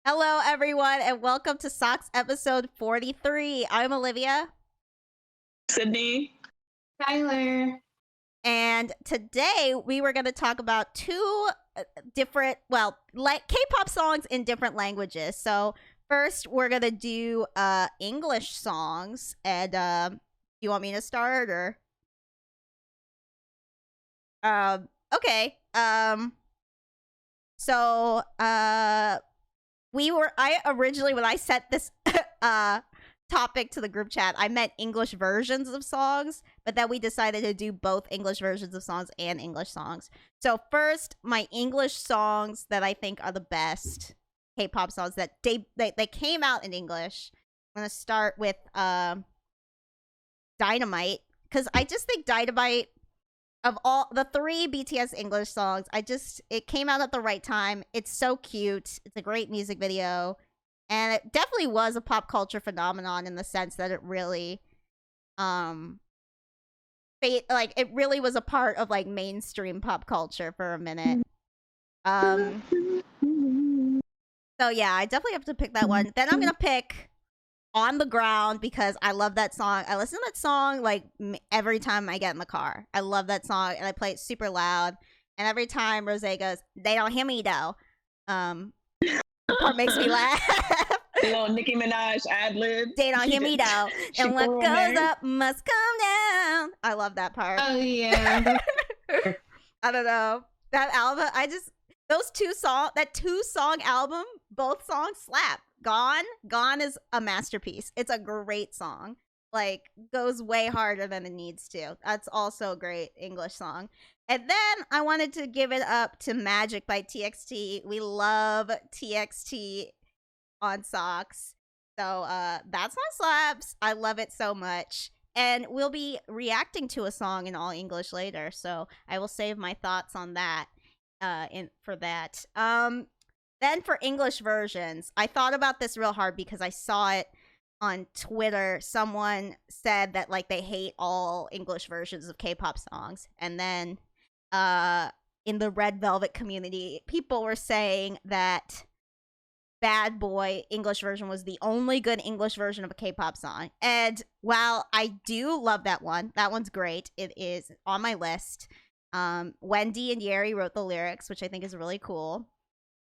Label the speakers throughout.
Speaker 1: Hello, everyone, and welcome to SOCS episode 43. I'm Olivia.
Speaker 2: Sydney.
Speaker 3: Tyler.
Speaker 1: And today we were going to talk about two different, like K-pop songs in different languages. So first, we're going to do English songs. And do you want me to start or? Okay. So I originally, when I set this topic to the group chat, I meant English versions of songs, but then we decided to do both English versions of songs and English songs. So first, my English songs that I think are the best K-pop songs that they came out in English. I'm gonna start with Dynamite, because I just think Dynamite, of all the three BTS English songs, it came out at the right time. It's so cute. It's a great music video. And it definitely was a pop culture phenomenon in the sense that it really, it really was a part of, like, mainstream pop culture for a minute. So yeah, I definitely have to pick that one. Then I'm gonna pick On the Ground, because I love that song. I listen to that song like every time I get in the car. I love that song, and I play it super loud. And every time Rose goes, "They don't hear me though," the part makes me laugh.
Speaker 2: Little Nicki Minaj ad lib.
Speaker 1: They don't hear me though, and what goes up must come down. I love that part.
Speaker 3: Oh yeah.
Speaker 1: I don't know, that album. That two song album. Both songs slap. Gone is a masterpiece. It's a great song. Like, goes way harder than it needs to. That's also a great English song. And then I wanted to give it up to Magic by TXT. We love TXT on SOCS. So that song slaps. I love it so much. And we'll be reacting to a song in all English later. So I will save my thoughts on that for that. Then for English versions, I thought about this real hard because I saw it on Twitter. Someone said that, like, they hate all English versions of K-pop songs. And then in the Red Velvet community, people were saying that Bad Boy English version was the only good English version of a K-pop song. And while I do love that one's great. It is on my list. Wendy and Yeri wrote the lyrics, which I think is really cool.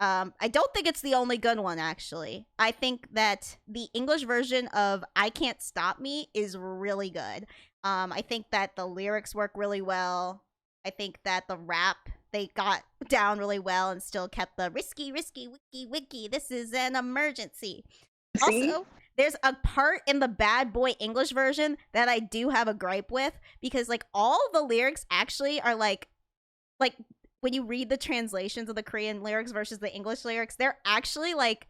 Speaker 1: I don't think it's the only good one, actually. I think that the English version of I Can't Stop Me is really good. I think that the lyrics work really well. I think that the rap, they got down really well and still kept the risky, wiki, wiki, this is an emergency.
Speaker 2: See?
Speaker 1: Also, there's a part in the Bad Boy English version that I do have a gripe with, because, like, all the lyrics actually are, like, when you read the translations of the Korean lyrics versus the English lyrics, they're actually, like,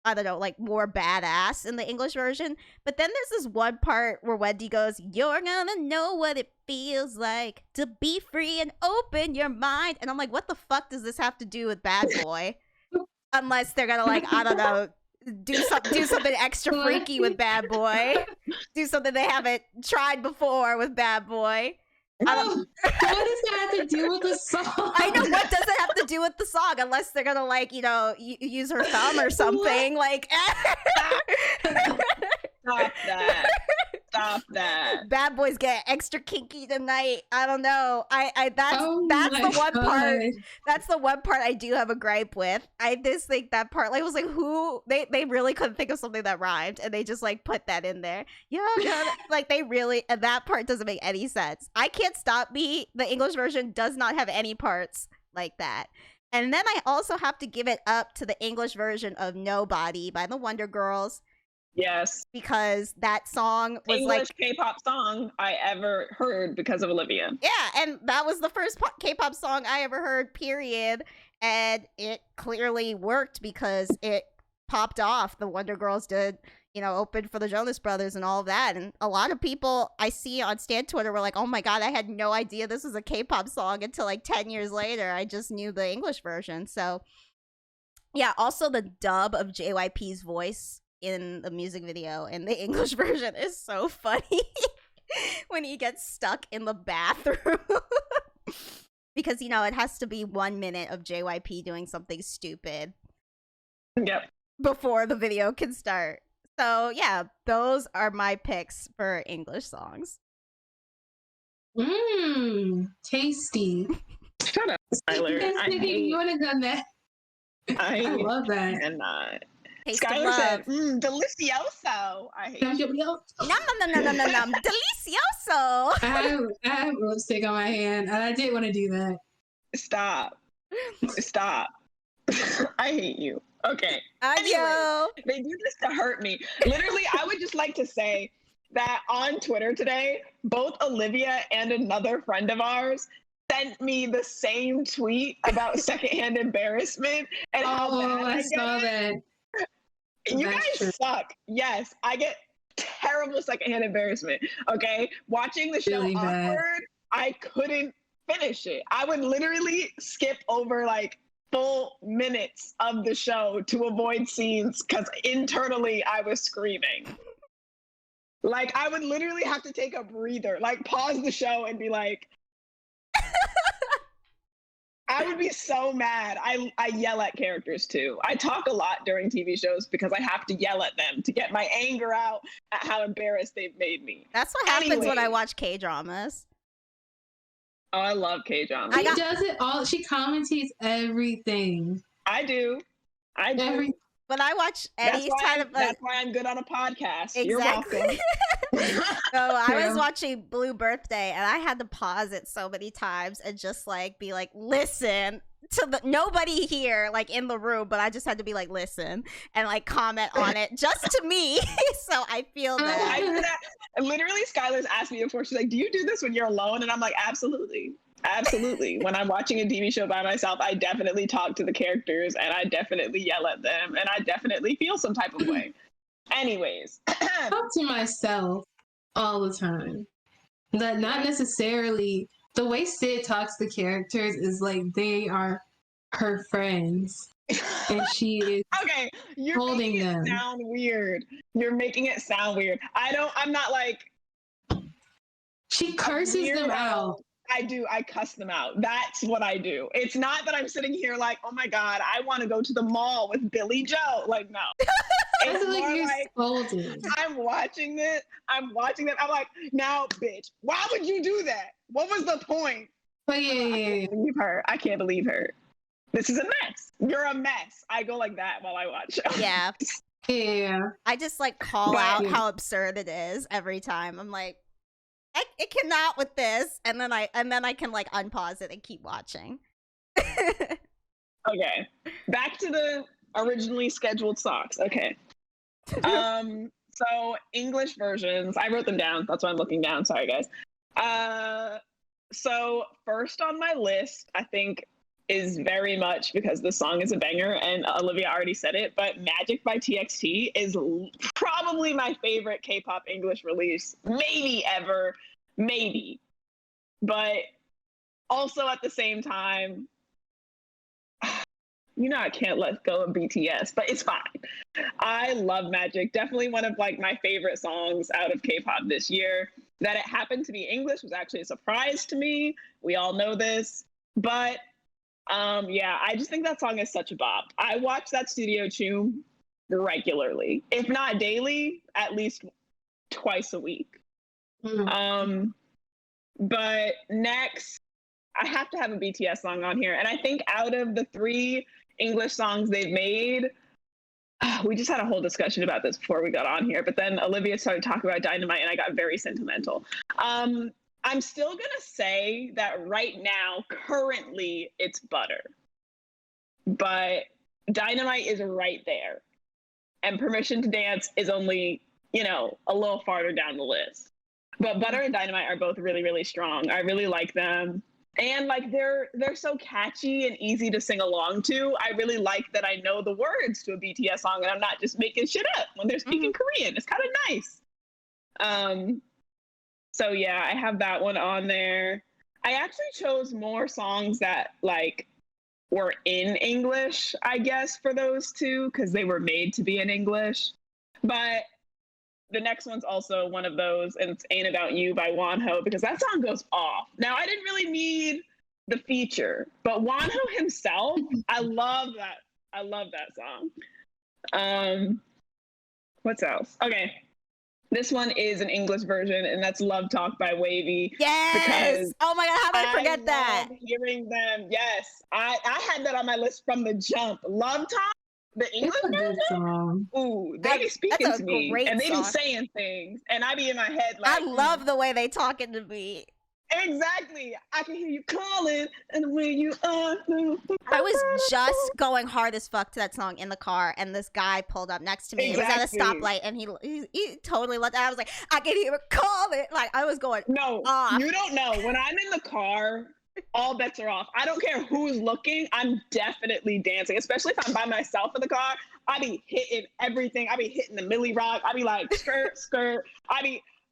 Speaker 1: I don't know, like, more badass in the English version. But then there's this one part where Wendy goes, "You're gonna know what it feels like to be free and open your mind." And I'm like, what the fuck does this have to do with Bad Boy? Unless they're gonna, like, I don't know, do something extra freaky with Bad Boy. Do something they haven't tried before with Bad Boy.
Speaker 3: What does that have to do with the song?
Speaker 1: I know, what does it have to do with the song? Unless they're gonna, like, you know, use her thumb or something. Like,
Speaker 2: Stop that. Stop that.
Speaker 1: Bad Boys get extra kinky tonight. I don't know. That's the one part. That's the one part I do have a gripe with. I just think that part, like, was like, who they really couldn't think of something that rhymed, and they just, like, put that in there. Yeah, like, they really, and that part doesn't make any sense. I Can't Stop Me, the English version, does not have any parts like that. And then I also have to give it up to the English version of Nobody by the Wonder Girls.
Speaker 2: Yes.
Speaker 1: Because that song was
Speaker 2: English
Speaker 1: like
Speaker 2: K-pop song I ever heard because of Olivia.
Speaker 1: Yeah, and that was the first K-pop song I ever heard, period. And it clearly worked because it popped off. The Wonder Girls did, you know, opened for the Jonas Brothers and all of that. And a lot of people I see on Stan Twitter were like, "Oh my god, I had no idea this was a K-pop song until, like, 10 years later. I just knew the English version." So yeah, also the dub of JYP's voice in the music video in the English version is so funny. When he gets stuck in the bathroom. Because, you know, it has to be 1 minute of JYP doing something stupid.
Speaker 2: Yep.
Speaker 1: before the video can start. So yeah, those are my picks for English songs.
Speaker 3: Tasty.
Speaker 2: Shut up, Tyler. I hate.
Speaker 3: You would have done that. I love that.
Speaker 2: cannot.
Speaker 1: Taste of
Speaker 2: Skylar
Speaker 1: love.
Speaker 2: said, delicioso. I hate you.
Speaker 1: Nom nom delicioso.
Speaker 3: I have lipstick on my hand, and I did want to do that.
Speaker 2: Stop. I hate you. Okay.
Speaker 1: Ayo.
Speaker 2: They do this to hurt me. Literally, I would just like to say that on Twitter today, both Olivia and another friend of ours sent me the same tweet about secondhand embarrassment and how bad
Speaker 3: I saw that.
Speaker 2: You
Speaker 3: That's
Speaker 2: guys
Speaker 3: true.
Speaker 2: suck. Yes, I get terrible secondhand embarrassment. Okay, watching the show
Speaker 3: Really bad.
Speaker 2: Awkward, I couldn't finish it. I would literally skip over like full minutes of the show to avoid scenes because internally I was screaming. Like I would literally have to take a breather, like pause the show and be like, I would be so mad. I yell at characters too. I talk a lot during TV shows because I have to yell at them to get my anger out at how embarrassed they've made me.
Speaker 1: That's what happens when I
Speaker 2: Anyway.
Speaker 1: watch K-dramas.
Speaker 2: Oh, I love K-drama.
Speaker 3: She does it all. She commentates everything.
Speaker 2: I do.
Speaker 1: When I watch any kind of
Speaker 2: that's why I'm good on a podcast. You're welcome.
Speaker 1: exactly. So I was
Speaker 3: True.
Speaker 1: watching Blue Birthday and I had to pause it so many times and just like be like, listen to the nobody here like in the room, but I just had to be like, listen and like comment on it just to me. So I feel that.
Speaker 2: I do that. Literally, Skylar's asked me before. She's like, "Do you do this when you're alone?" And I'm like, "Absolutely, absolutely." When I'm watching a TV show by myself, I definitely talk to the characters and I definitely yell at them and I definitely feel some type of way. Anyways,
Speaker 3: I talk to myself all the time. That not necessarily the way Sid talks to characters is like they are her friends, and she is
Speaker 2: okay, you're
Speaker 3: holding
Speaker 2: making
Speaker 3: them.
Speaker 2: it sound weird. You're making it sound weird. I'm not like
Speaker 3: She curses them
Speaker 2: weirdo.
Speaker 3: out.
Speaker 2: I do. I cuss them out. That's what I do. It's not that I'm sitting here like, oh my God, I want to go to the mall with Billy Joe. Like, no.
Speaker 3: I
Speaker 2: It's
Speaker 3: feel like
Speaker 2: more
Speaker 3: you're
Speaker 2: like,
Speaker 3: scolding.
Speaker 2: I'm watching it. I'm like, now, bitch, why would you do that? What was the point?
Speaker 3: But yeah.
Speaker 2: Believe her. I can't believe her. This is a mess. You're a mess. I go like that while I watch shows.
Speaker 1: Yeah.
Speaker 3: Yeah.
Speaker 1: I just like call
Speaker 2: But-
Speaker 1: out how absurd it is every time. I'm like, I cannot with this, and then I can like unpause it and keep watching.
Speaker 2: Okay. Back to the originally scheduled SOCS. Okay. So English versions. I wrote them down. That's why I'm looking down. Sorry, guys. So first on my list, I think, is very much because the song is a banger, and Olivia already said it, but Magic by TXT is probably my favorite K-pop English release, maybe ever, maybe. But also at the same time, I can't let go of BTS, but it's fine. I love Magic. Definitely one of like my favorite songs out of K-pop this year. That it happened to be English was actually a surprise to me. We all know this, but yeah, I just think that song is such a bop. I watch that studio tune regularly, if not daily, at least twice a week. But next, I have to have a BTS song on here, and I think out of the 3 English songs they've made, we just had a whole discussion about this before we got on here, but then Olivia started talking about Dynamite and I got very sentimental. I'm still gonna say that right now, currently, it's Butter. But Dynamite is right there. And Permission to Dance is only, a little farther down the list. But Butter and Dynamite are both really, really strong. I really like them. And like they're so catchy and easy to sing along to. I really like that I know the words to a BTS song and I'm not just making shit up when they're speaking Korean. It's kind of nice. So yeah, I have that one on there. I actually chose more songs that like were in English, I guess, for those 2 because they were made to be in English. But the next one's also one of those, and it's Ain't About You by Wonho, because that song goes off. Now, I didn't really need the feature, but Wonho himself, I love that. I love that song. What else? Okay. This one is an English version, and that's Love Talk by Wavy.
Speaker 1: Yes. Oh my God, how did I forget that?
Speaker 2: Love hearing them. Yes. I had that on my list from the jump. Love Talk, the English version.
Speaker 3: Song.
Speaker 2: Ooh, they be speaking to me, and they
Speaker 1: song.
Speaker 2: be saying things, and I be in my head like,
Speaker 1: I love the way they talking to me.
Speaker 2: Exactly. I can hear you calling, and when you are.
Speaker 1: I was just going hard as fuck to that song in the car, and this guy pulled up next to me. Exactly. It was at a stoplight, and he totally let that. I was like, I can hear it calling. Like, I was going off.
Speaker 2: You don't know. When I'm in the car, all bets are off. I don't care who's looking. I'm definitely dancing, especially if I'm by myself in the car. I be hitting everything. I be hitting the Millie Rock. I be like, skirt, skirt.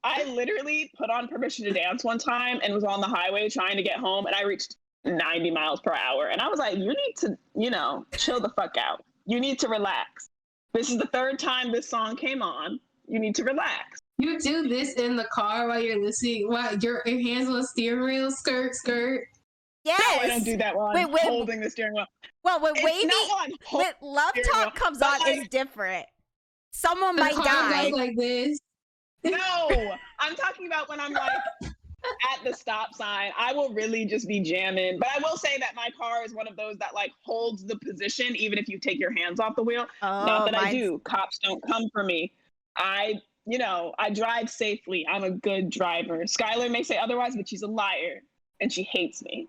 Speaker 2: I literally put on Permission to Dance one time and was on the highway trying to get home, and I reached 90 miles per hour. And I was like, you need to, chill the fuck out. You need to relax. This is the third time this song came on. You need to relax.
Speaker 3: You do this in the car while you're listening, while your hands on the steering wheel, skirt, skirt.
Speaker 1: Yes.
Speaker 2: No, I don't do that while I'm holding the steering wheel.
Speaker 1: Well, when Love Talk comes on, it's different. Someone might die.
Speaker 3: Goes like this.
Speaker 2: No, I'm talking about when I'm like at the stop sign. I will really just be jamming. But I will say that my car is one of those that like holds the position even if you take your hands off the wheel. Not that I do. Cops don't come for me. I drive safely. I'm a good driver. Skylar may say otherwise, but she's a liar and she hates me.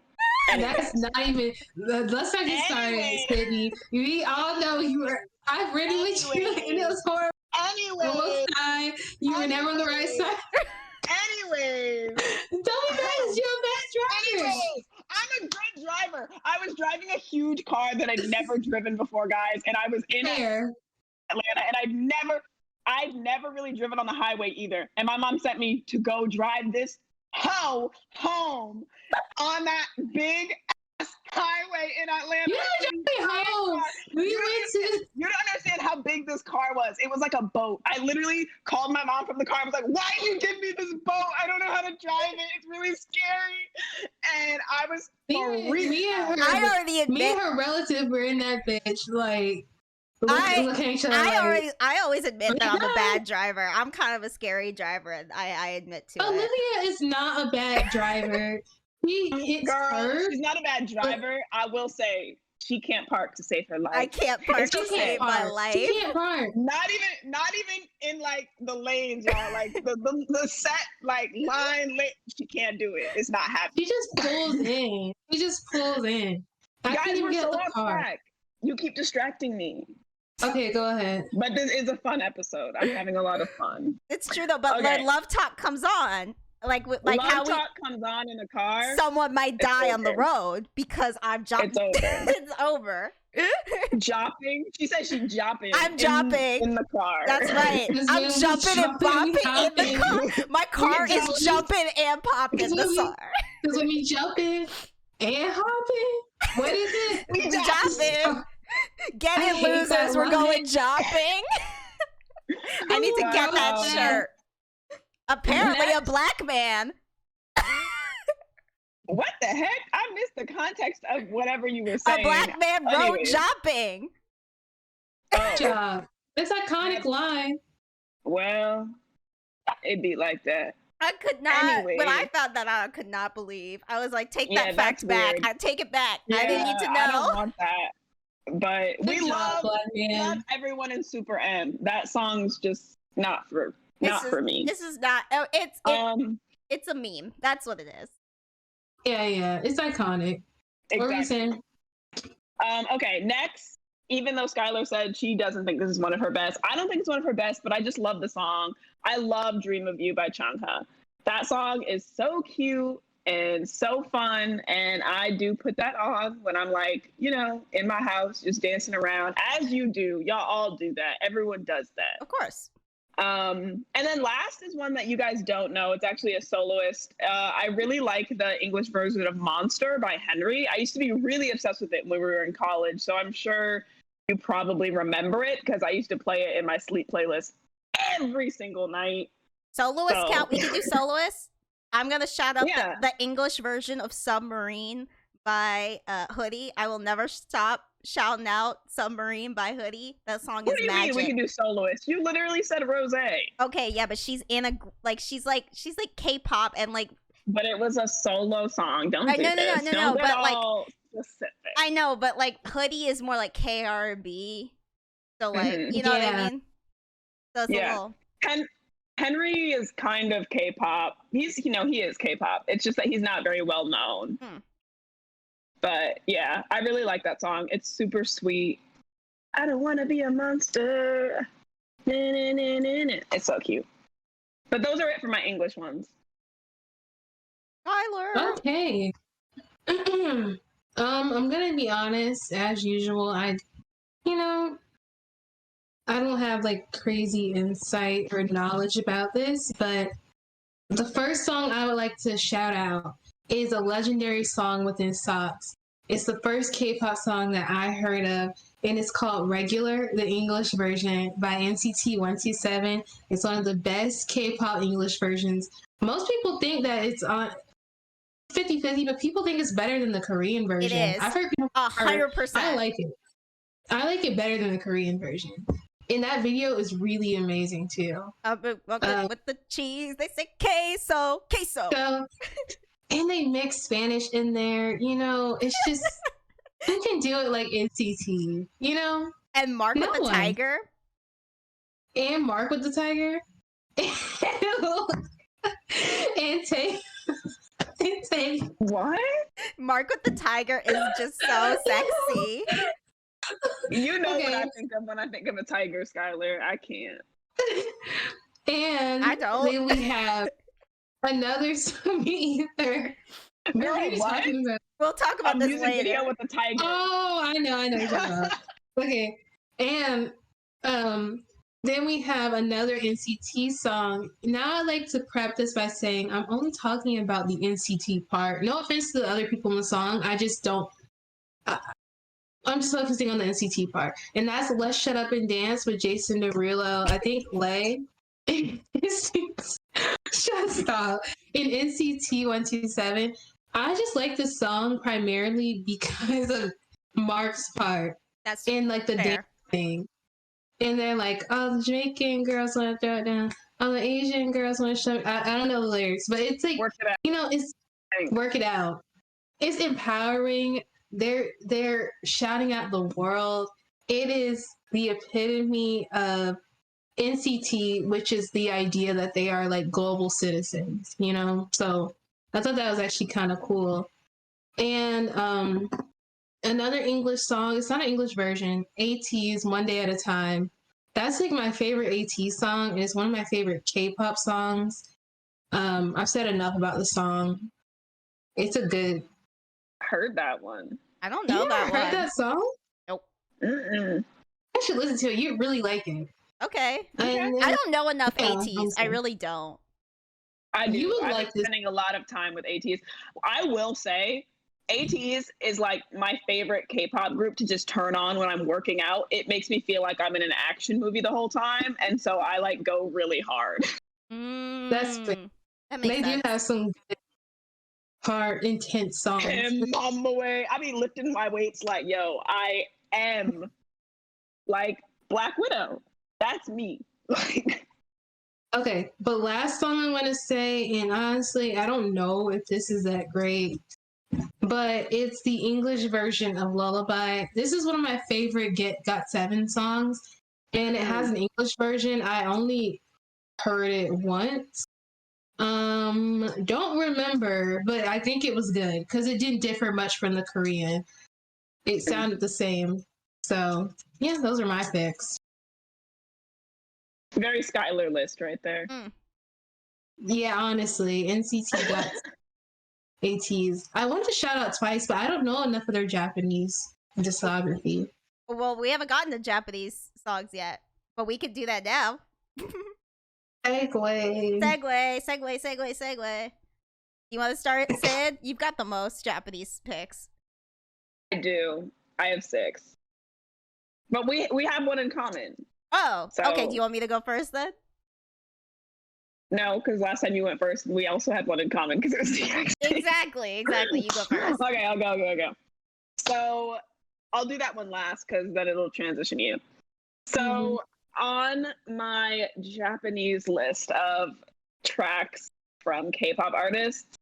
Speaker 3: That's not even. Let's not get started, Sydney. We all know you were. I've ridden with you, and it was horrible.
Speaker 2: Anyway,
Speaker 3: time you were never on the right side.
Speaker 2: Anyways,
Speaker 3: don't be mad. You're a bad driver.
Speaker 2: Anyways, I'm a good driver. I was driving a huge car that I'd never driven before, guys, and I was in Atlanta, and I've never really driven on the highway either. And my mom sent me to go drive this hoe home on that big ass highway in Atlanta.
Speaker 3: You
Speaker 2: don't understand how big this car was. It was like a boat. I literally called my mom from the car. I was like, why did you give me this boat? I don't know how to drive it. It's really scary. And I was
Speaker 3: me and her relative were in that bitch. Like, looking at each other.
Speaker 1: I always admit that I'm a bad driver. I'm kind of a scary driver, and I admit to it.
Speaker 3: Olivia is not a bad driver.
Speaker 2: She's not a bad driver. I will say she can't park to save her life.
Speaker 1: I can't park to save my life.
Speaker 3: She can't park.
Speaker 2: Not even in like the lanes, y'all. Like the set like line lane. She can't do it. It's not happening.
Speaker 3: She just pulls in. I
Speaker 2: Guys,
Speaker 3: can't even get
Speaker 2: so
Speaker 3: the car.
Speaker 2: track. You keep distracting me.
Speaker 3: Okay, go ahead.
Speaker 2: But this is a fun episode. I'm having a lot of fun.
Speaker 1: It's true though, but when Love Talk comes on, like
Speaker 2: Love Talk comes on in a car,
Speaker 1: someone might die on the road because I'm jumping.
Speaker 2: It's
Speaker 1: over.
Speaker 2: Jopping. She said she's jopping.
Speaker 1: I'm jopping
Speaker 2: in the car.
Speaker 1: That's right. I'm jumping and bopping in the car. My car is jumping and popping in the car.
Speaker 3: Because when we jumping and hopping, what is it?
Speaker 1: We jopping. Get it, losers. We're going jopping. I need to get that shirt. Apparently a black man.
Speaker 2: What the heck? I missed the context of whatever you were saying.
Speaker 1: A black man road jopping.
Speaker 3: Job. It's iconic line.
Speaker 2: Well, it'd be like that.
Speaker 1: I could not. When I found that out, I could not believe. I was like, take that fact back. I take it back.
Speaker 2: Yeah,
Speaker 1: I didn't need to know.
Speaker 2: I don't want that. But we love everyone in Super M. That song's just not for me.
Speaker 1: This is not. It's a meme. That's what it is.
Speaker 3: Yeah. It's iconic.
Speaker 2: Exactly.
Speaker 3: What were you saying?
Speaker 2: Okay, next. Even though Skylar said she doesn't think this is one of her best, I don't think it's one of her best, but I just love the song. I love Dream of You by Changha. That song is so cute and so fun, and I do put that on when I'm like, in my house, just dancing around, as you do. Y'all all do that. Everyone does that.
Speaker 1: Of course.
Speaker 2: And then last is one that you guys don't know. It's actually a soloist. I really like the English version of Monster by Henry. I used to be really obsessed with it when we were in college, so I'm sure you probably remember it because I used to play it in my sleep playlist every single night.
Speaker 1: Soloist count? We can do soloist? I'm going to shout out the English version of Submarine by Hoodie. I will never stop shouting out Submarine by Hoodie. That song
Speaker 2: What
Speaker 1: is
Speaker 2: do you
Speaker 1: magic.
Speaker 2: mean we can do soloists? You literally said Rose.
Speaker 1: Okay, yeah, but she's in a she's like K-pop and like.
Speaker 2: But it was a solo song. Don't do
Speaker 1: No,
Speaker 2: this.
Speaker 1: no,
Speaker 2: Don't get
Speaker 1: but
Speaker 2: all specific.
Speaker 1: I know, but like Hoodie is more like KRB. So like, you know what I mean? So it's a little.
Speaker 2: Henry is kind of K-pop. He is K-pop. It's just that he's not very well known. But yeah, I really like that song. It's super sweet. I don't want to be a monster. It's so cute. But those are it for my English ones.
Speaker 1: Tyler.
Speaker 3: Okay. I'm gonna be honest, as usual. I don't have like crazy insight or knowledge about this, but the first song I would like to shout out is a legendary song within SOCS. It's the first K-pop song that I heard of, and it's called Regular, the English version by NCT 127. It's one of the best K-pop English versions. Most people think that it's on 50-50, but people think it's better than the Korean version.
Speaker 1: It is.
Speaker 3: I've heard people
Speaker 1: 100%.
Speaker 3: I like it. I like it better than the Korean version. And that video is really amazing too.
Speaker 1: With the cheese, they say queso.
Speaker 3: So, and they mix Spanish in there. It's just who can do it like NCT?
Speaker 1: And Mark with the tiger.
Speaker 3: And Mark with the tiger. And take
Speaker 2: what?
Speaker 1: Mark with the tiger is just so sexy.
Speaker 2: You know what I think of when I think of a tiger, Skylar. I can't.
Speaker 1: And I don't.
Speaker 3: Then we have another me either.
Speaker 2: No, what?
Speaker 1: We'll talk about this later.
Speaker 2: Video with the tiger.
Speaker 3: Oh, I know you're talking about. Okay, and then we have another NCT song. Now I like to prep this by saying I'm only talking about the NCT part. No offense to the other people in the song. I just don't. I'm just focusing on the NCT part. And that's Let's Shut Up and Dance with Jason Derulo. I think Lay. Shut up. In NCT 127. I just like this song primarily because of Mark's part.
Speaker 1: That's
Speaker 3: and like the
Speaker 1: fair.
Speaker 3: dance thing. And they're like, oh, the Jamaican girls want to throw it down. Oh, the Asian girls want to show. I don't know the lyrics, but it's like, it's work it out. It's empowering. They're shouting at the world. It is the epitome of NCT, which is the idea that they are like global citizens, So I thought that was actually kind of cool. And another English song, it's not an English version, AT's One Day at a Time. That's like my favorite AT song, and it's one of my favorite K-pop songs. I've said enough about the song. It's a good.
Speaker 2: Heard that one.
Speaker 1: I don't know that one.
Speaker 3: Heard that song?
Speaker 1: Nope.
Speaker 3: I should listen to it. You really like it.
Speaker 1: Okay. I don't know enough ATs. I really don't.
Speaker 2: I do.
Speaker 3: You would
Speaker 2: I've
Speaker 3: like
Speaker 2: been spending a lot of time with ATs. I will say, ATs is like my favorite K-pop group to just turn on when I'm working out. It makes me feel like I'm in an action movie the whole time, and so I like go really hard.
Speaker 3: That's good.
Speaker 1: That makes sense.
Speaker 3: Do have some good, hard, intense songs.
Speaker 2: And on the way, I be lifting my weights like, yo, I am like Black Widow. That's me. Like.
Speaker 3: Okay, but last song I want to say, and honestly, I don't know if this is that great, but it's the English version of Lullaby. This is one of my favorite GOT7 songs, and it has an English version. I only heard it once. Don't remember, but I think it was good because it didn't differ much from the Korean. It sounded the same. So, yeah, those are my picks.
Speaker 2: Very Skylar list right there.
Speaker 3: Yeah, honestly, NCT got ATs. I wanted to shout out Twice, but I don't know enough of their Japanese discography.
Speaker 1: Well, we haven't gotten to Japanese songs yet, but we could do that now.
Speaker 3: Segue.
Speaker 1: You want to start, Sid? You've got the most Japanese picks.
Speaker 2: I do. I have 6. But we have one in common.
Speaker 1: Oh,
Speaker 2: so,
Speaker 1: okay. Do you want me to go first then?
Speaker 2: No, because last time you went first, we also had one in common because it was the
Speaker 1: Exactly. You go first.
Speaker 2: Okay, I'll go. So I'll do that one last because then it'll transition you. So on my Japanese list of tracks from K-pop artists,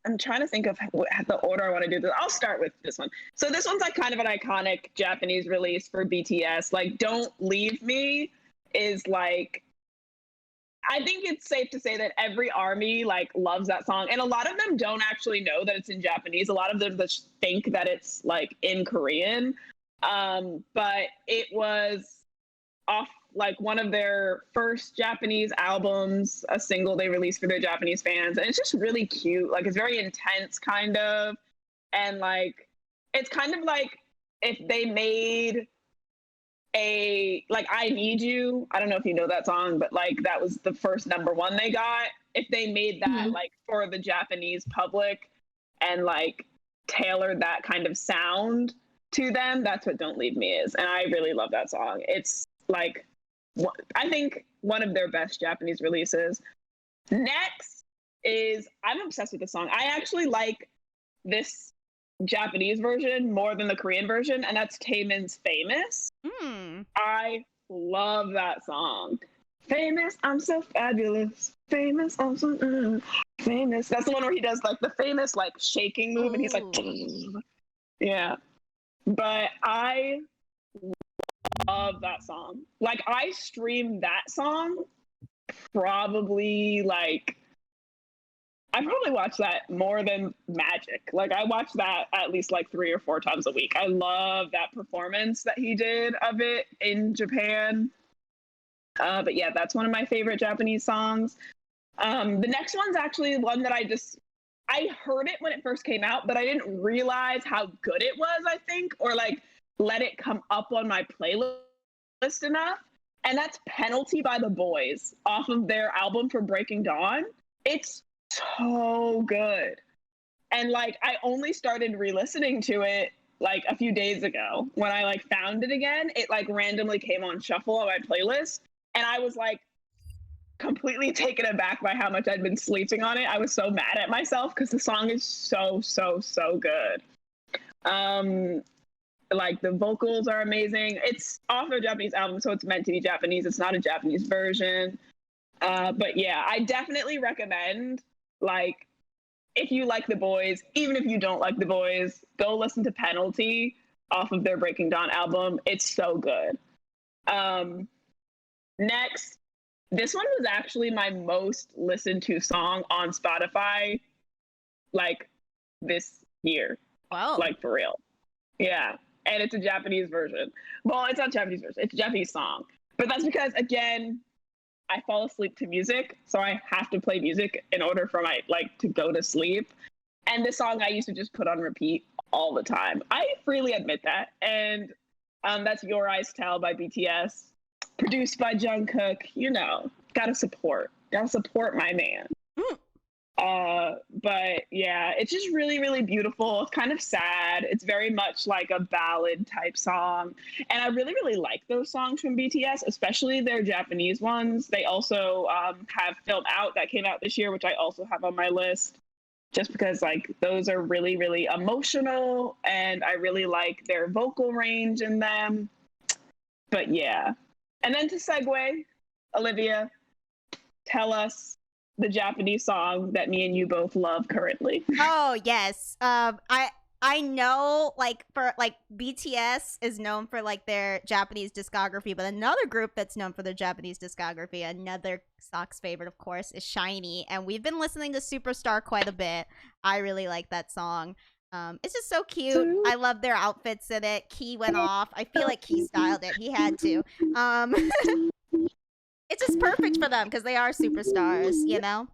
Speaker 2: I'm trying to think of the order I want to do this. I'll start with this one. So this one's like kind of an iconic Japanese release for BTS. Like Don't Leave Me is like, I think it's safe to say that every ARMY like loves that song. And a lot of them don't actually know that it's in Japanese. A lot of them just think that it's like in Korean. But it was off like one of their first Japanese albums, a single they released for their Japanese fans. And it's just really cute. Like it's very intense kind of. And like, it's kind of like if they made like I Need You. I don't know if you know that song, but like that was the first #1 they got. If they made that like for the Japanese public and like tailored that kind of sound to them, that's what Don't Leave Me is. And I really love that song. It's like, I think one of their best Japanese releases. Next is, I'm obsessed with this song. I actually like this Japanese version more than the Korean version, and that's Taemin's Famous. I love that song. Famous, I'm so fabulous. Famous, I'm so famous. That's the one where he does like the famous like shaking move, and he's like, yeah. But I love that song. Like I streamed that song probably like, I probably watch that more than Magic. Like I watch that at least like 3 or 4 times a week. I love that performance that he did of it in Japan. But yeah, that's one of my favorite Japanese songs. The next one's actually one that I heard it when it first came out, but I didn't realize how good it was, I think, or like let it come up on my playlist enough. And that's Penalty by the Boyz off of their album for Breaking Dawn. It's so good. And like I only started re-listening to it like a few days ago. When I like found it again, it like randomly came on shuffle on my playlist, and I was like completely taken aback by how much I'd been sleeping on it. I was so mad at myself because the song is so good. Like the vocals are amazing. It's off a Japanese album, so it's meant to be Japanese. It's not a Japanese version. But yeah, I definitely recommend, like, if you like the Boyz, even if you don't like the Boyz, go listen to Penalty off of their Breaking Dawn album. It's so good. Next, this one was actually my most listened to song on Spotify, like, this year.
Speaker 1: Wow.
Speaker 2: Like, for real. Yeah. And it's a Japanese version. Well, it's not a Japanese version. It's a Japanese song. But that's because, again, I fall asleep to music, so I have to play music in order for my, like, to go to sleep. And this song I used to just put on repeat all the time. I freely admit that. And that's Your Eyes Tell by BTS, produced by Jungkook. You know, gotta support my man. But yeah, it's just really, really beautiful. It's kind of sad. It's very much like a ballad type song. And I really, really like those songs from BTS, especially their Japanese ones. They also have Film Out that came out this year, which I also have on my list, just because like those are really, really emotional and I really like their vocal range in them. But yeah. And then to segue, Olivia, tell us the Japanese song that me and you both love currently.
Speaker 1: Oh yes. I know, like, for like BTS is known for like their Japanese discography, but another group that's known for their Japanese discography, another SOCS favorite, of course, is SHINee, and we've been listening to Superstar quite a bit. I really like that song. It's just so cute. I love their outfits in it. Key went off. I feel like Key styled it. He had to. It's just perfect for them because they are superstars, you know?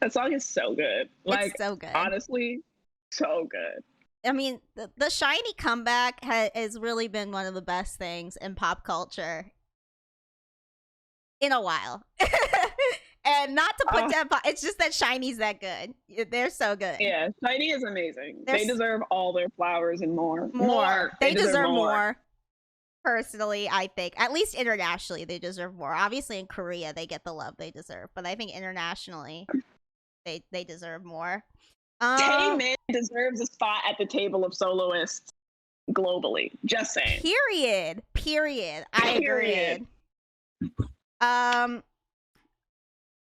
Speaker 2: That song is so good. Like,
Speaker 1: it's so good.
Speaker 2: Honestly, so good.
Speaker 1: I mean, the SHINee comeback has really been one of the best things in pop culture in a while. And not to put down, it's just that SHINee's that good. They're so good.
Speaker 2: Yeah, SHINee is amazing. They deserve all their flowers and more.
Speaker 1: They deserve more. Personally, I think, at least internationally, they deserve more. Obviously, in Korea, they get the love they deserve, but I think internationally, they deserve more.
Speaker 2: Taemin deserves a spot at the table of soloists globally. Just saying.
Speaker 1: Period. I agree.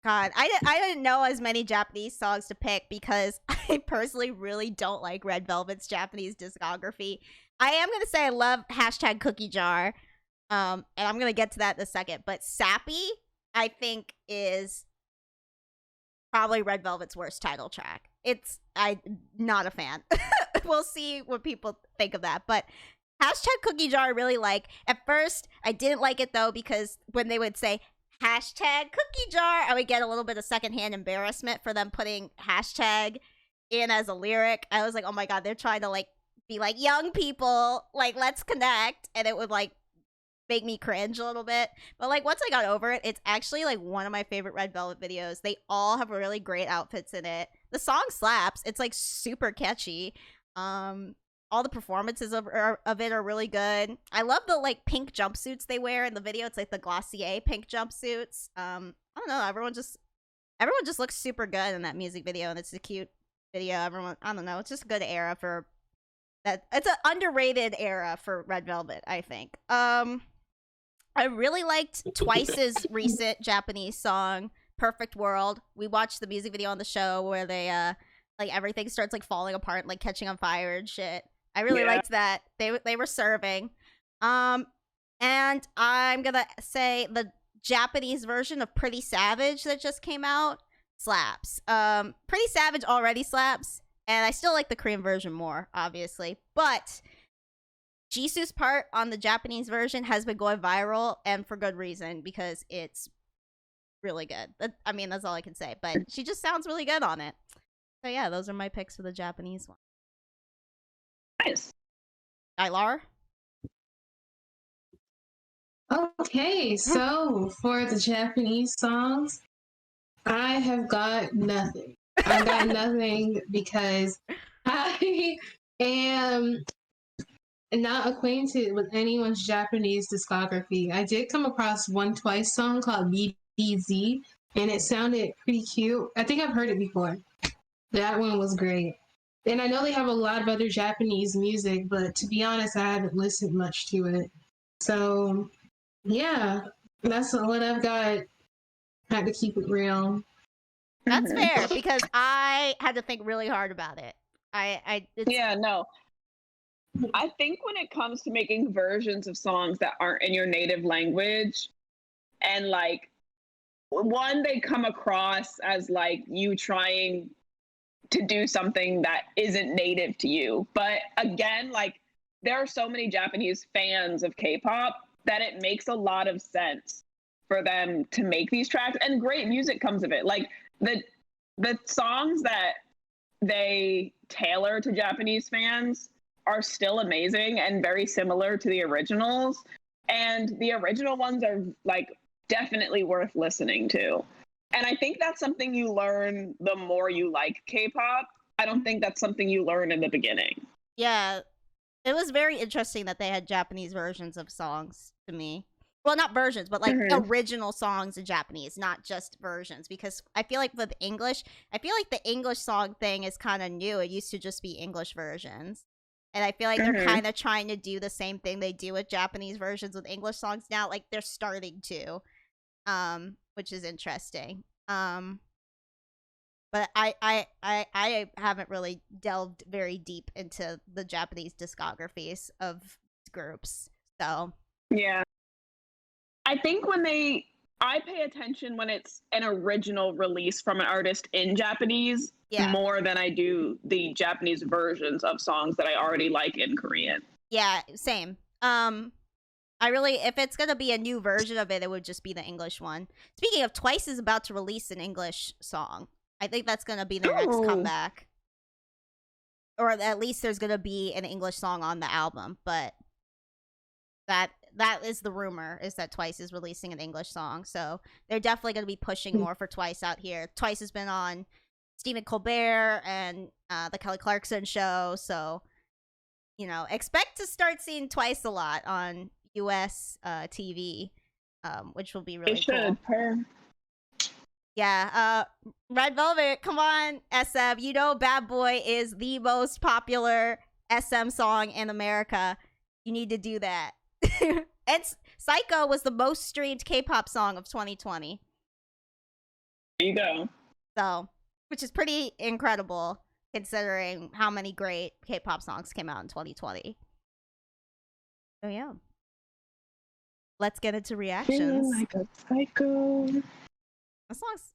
Speaker 1: God, I didn't know as many Japanese songs to pick because I personally really don't like Red Velvet's Japanese discography. I am gonna say I love hashtag Cookie Jar, and I'm gonna get to that in a second. But Sappy, I think, is probably Red Velvet's worst title track. I'm not a fan. We'll see what people think of that. But hashtag Cookie Jar I really like. At first, I didn't like it though because when they would say hashtag Cookie Jar, I would get a little bit of secondhand embarrassment for them putting hashtag in as a lyric. I was like, oh my god, they're trying to like be like, young people, like, let's connect, and it would like make me cringe a little bit. But like once I got over it, it's actually like one of my favorite Red Velvet videos. They all have really great outfits in it. The song slaps. It's like super catchy. All the performances of it are really good. I love the like pink jumpsuits they wear in the video. It's like the Glossier pink jumpsuits. I don't know, everyone just looks super good in that music video, and it's a cute video. Everyone, I don't know, it's just a good era for that. It's an underrated era for Red Velvet, I think. I really liked Twice's recent Japanese song, Perfect World. We watched the music video on the show where they like everything starts like falling apart, like catching on fire and shit. I really liked that. They were serving. And I'm gonna say the Japanese version of Pretty Savage that just came out slaps. Pretty Savage already slaps, and I still like the Korean version more, obviously. But Jisoo's part on the Japanese version has been going viral, and for good reason, because it's really good. I mean, that's all I can say. But she just sounds really good on it. So yeah, those are my picks for the Japanese one.
Speaker 2: Nice.
Speaker 1: Ilar?
Speaker 3: Okay, so for the Japanese songs, I have got nothing. I got nothing because I am not acquainted with anyone's Japanese discography. I did come across one Twice song called BBZ, and it sounded pretty cute. I think I've heard it before. That one was great. And I know they have a lot of other Japanese music, but to be honest, I haven't listened much to it. So, yeah, that's what I've got. I had to keep it real.
Speaker 1: That's fair, because I had to think really hard about it.
Speaker 2: Yeah, no. I think when it comes to making versions of songs that aren't in your native language, and like, one, they come across as like you trying to do something that isn't native to you. But again, like, there are so many Japanese fans of K-pop that it makes a lot of sense for them to make these tracks, and great music comes of it. Like the songs that they tailor to Japanese fans are still amazing and very similar to the originals. And the original ones are like definitely worth listening to. And I think that's something you learn the more you like K-pop. I don't think that's something you learn in the beginning.
Speaker 1: Yeah, it was very interesting that they had Japanese versions of songs to me. Well, not versions, but like original songs in Japanese, not just versions. Because I feel like with English, the English song thing is kind of new. It used to just be English versions. And I feel like they're kind of trying to do the same thing they do with Japanese versions with English songs now. Like, they're starting to. Which is interesting. But I haven't really delved very deep into the Japanese discographies of groups. So
Speaker 2: yeah, I think I pay attention when it's an original release from an artist in Japanese more than I do the Japanese versions of songs that I already like in Korean.
Speaker 1: Yeah, same. If it's gonna be a new version of it, it would just be the English one. Speaking of, Twice is about to release an English song. I think that's gonna be their next comeback. Or at least there's gonna be an English song on the album, but that is the rumor, is that Twice is releasing an English song. So they're definitely gonna be pushing more for Twice out here. Twice has been on Stephen Colbert and the Kelly Clarkson show, so expect to start seeing Twice a lot on US TV, which will be really cool. Yeah, Red Velvet, come on, SM. You know Bad Boy is the most popular SM song in America. You need to do that. It's Psycho was the most streamed K-pop song of 2020.
Speaker 2: There you go.
Speaker 1: So, which is pretty incredible considering how many great K-pop songs came out in 2020. So yeah. Let's get into reactions.
Speaker 2: Feeling like a psycho.
Speaker 1: This song's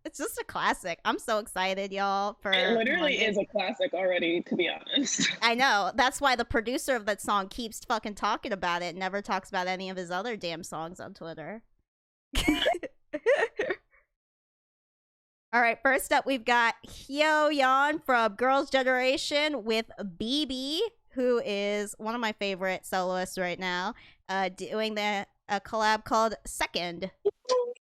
Speaker 1: it's just a classic. I'm so excited, y'all. For
Speaker 2: It literally is a classic already, to be honest.
Speaker 1: I know. That's why the producer of that song keeps fucking talking about it and never talks about any of his other damn songs on Twitter. All right, first up, we've got Hyo from Girls' Generation with BiBi, who is one of my favorite soloists right now, doing a collab called Second,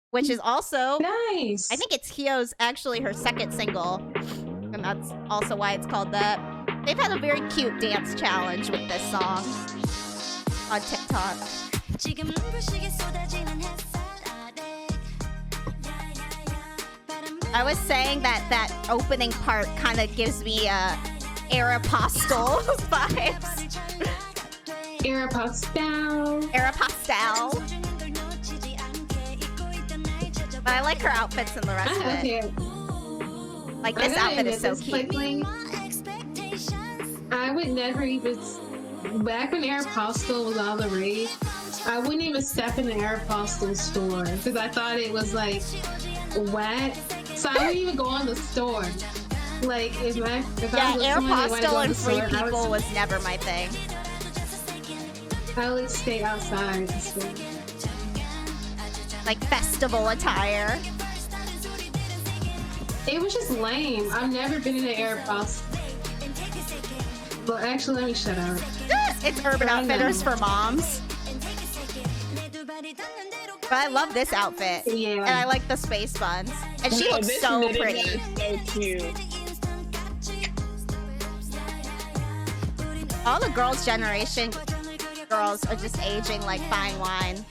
Speaker 1: which is also
Speaker 3: Nice.
Speaker 1: I think it's Hyo's actually her second single, and that's also why it's called that. They've had a very cute dance challenge with this song on TikTok. I was saying that opening part kind of gives me Aeropostale vibes. Aeropostale. But I like her outfits and the rest of it. Like, this outfit is so cute.
Speaker 3: I would never even... Back when Aeropostale was all the rage, I wouldn't even step in the Aeropostale store because I thought it was, like, wet. So I wouldn't even go in the store. Like, if I was
Speaker 1: Aeropostale and Free People was never my thing.
Speaker 3: I would stay outside.
Speaker 1: Like festival attire.
Speaker 3: It was just lame. I've never been in an Aeropostale. Well, actually, let me shut up.
Speaker 1: It's Urban Outfitters for moms. But I love this outfit.
Speaker 3: Yeah.
Speaker 1: And I like the space buns. And she looks so pretty.
Speaker 2: So cute.
Speaker 1: All the Girls' Generation girls are just aging like fine wine.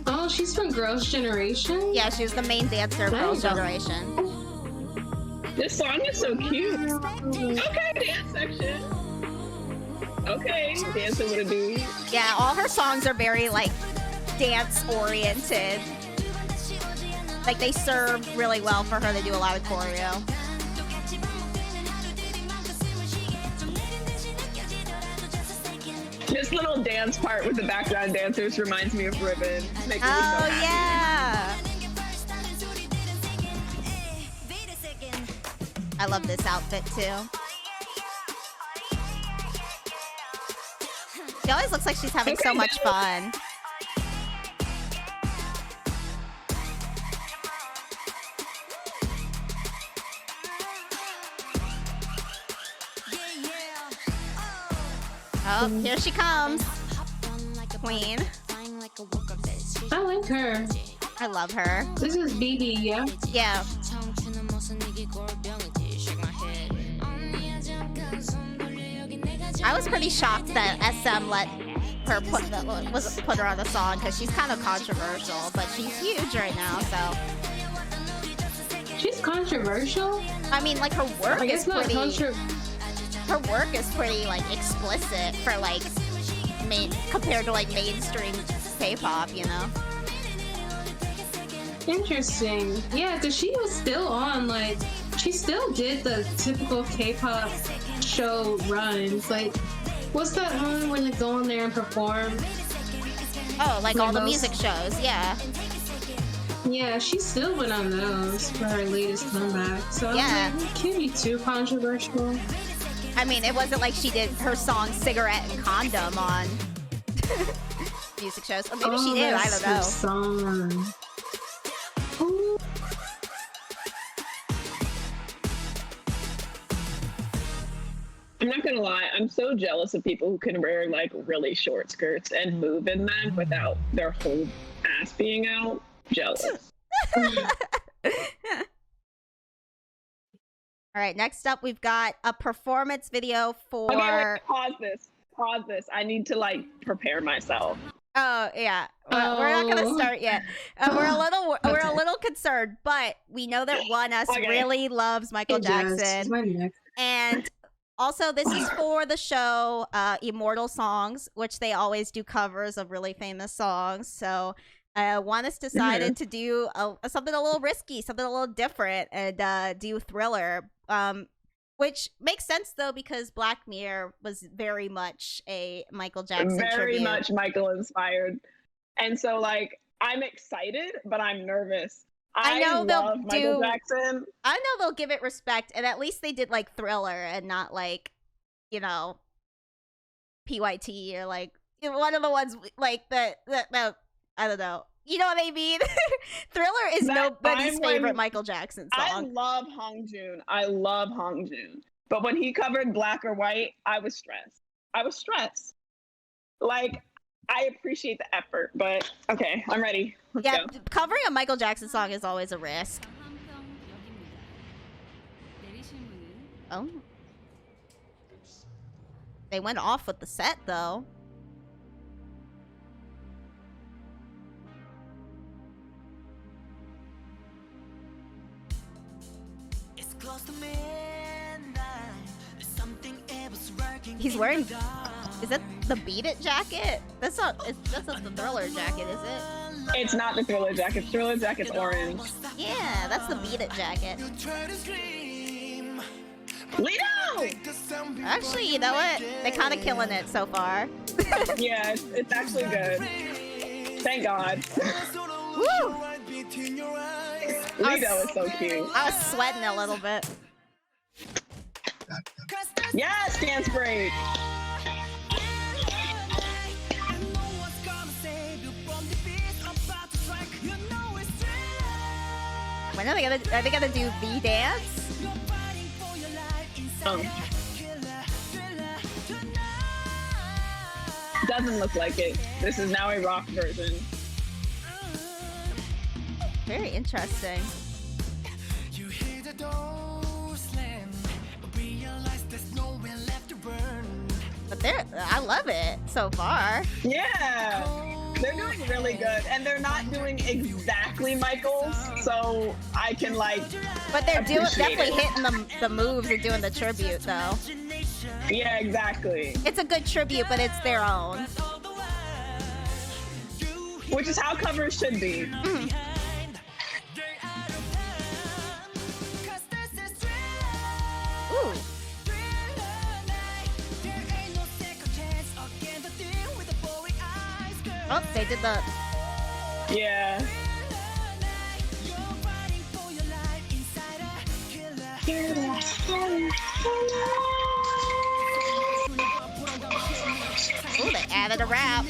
Speaker 3: Oh, she's from Girls' Generation?
Speaker 1: Yeah, she was the main dancer of Girls' Generation.
Speaker 2: This song is so cute. Okay, dance section. Okay, dancing with a dude.
Speaker 1: Yeah, all her songs are very, like, dance-oriented. Like, they serve really well for her to do a lot of choreo.
Speaker 2: This little dance part with the background dancers reminds me of Ribbon.
Speaker 1: Oh, yeah. I love this outfit, too. She always looks like she's having so much fun. Oh, here she comes. Queen.
Speaker 3: I like her.
Speaker 1: I love her.
Speaker 3: This is BiBi, yeah?
Speaker 1: Yeah. I was pretty shocked that SM let her put her on the song because she's kind of controversial, but she's huge right now, so.
Speaker 3: She's controversial?
Speaker 1: I mean, like, her work is pretty... Her work is pretty, like, explicit for, like, compared to, like, mainstream K-pop, you know?
Speaker 3: Interesting. Yeah, because she was still on, like, she still did the typical K-pop show runs. Like, what's that one when they go in there and perform?
Speaker 1: Oh, like all the music shows, yeah.
Speaker 3: Yeah, she still went on those for her latest comeback. So
Speaker 1: yeah,
Speaker 3: it can't be too controversial.
Speaker 1: I mean, it wasn't like she did her song "Cigarette and Condom" on music shows. Or maybe she did. I don't know.
Speaker 3: Song.
Speaker 2: I'm not gonna lie, I'm so jealous of people who can wear like really short skirts and move in them without their whole ass being out. Jealous.
Speaker 1: All right, next up we've got a performance video for...
Speaker 2: Okay, wait, pause this. I need to like prepare myself.
Speaker 1: Oh yeah, we're not gonna start yet. We're a little concerned, but we know that Oneus really loves Michael Jackson, and also this is for the show Immortal Songs, which they always do covers of really famous songs. So Oneus decided to do something a little risky, something a little different, and do Thriller. Which makes sense though, because Black Mirror was very much a Michael Jackson
Speaker 2: very
Speaker 1: tribute.
Speaker 2: much Michael inspired, and so like I'm excited, but I'm nervous. I know love Michael Jackson.
Speaker 1: I know they'll give it respect, and at least they did like Thriller and not like, you know, PYT or like one of the ones like that. I don't know. You know what I mean? Thriller is nobody's favorite Michael Jackson song.
Speaker 2: I love Hong Joon. But when he covered Black or White, I was stressed. Like, I appreciate the effort, but okay, I'm ready. Let's go.
Speaker 1: Covering a Michael Jackson song is always a risk. Oh. They went off with the set, though. He's wearing. Is that the Beat It jacket? That's not the Thriller jacket, is it?
Speaker 2: It's not the Thriller jacket. Thriller jacket's orange.
Speaker 1: Yeah, that's the Beat It jacket.
Speaker 2: Lito!
Speaker 1: Actually, you know what? They're kind of killing it so far.
Speaker 2: Yeah, it's actually good. Thank God.
Speaker 1: Woo!
Speaker 2: Lito is so cute.
Speaker 1: I was sweating a little bit.
Speaker 2: Yes, dance break.
Speaker 1: When are they gonna do the dance?
Speaker 2: Doesn't look like it. This is now a rock version.
Speaker 1: Very interesting. But I love it so far.
Speaker 2: Yeah, they're doing really good, and they're not doing exactly Michael's, so I can like.
Speaker 1: But they're definitely hitting the moves and doing the tribute though.
Speaker 2: Yeah, exactly.
Speaker 1: It's a good tribute, but it's their own.
Speaker 2: Which is how covers should be.
Speaker 1: Ooh. Oh, they did the.
Speaker 2: Yeah.
Speaker 1: Ooh, they added a rap.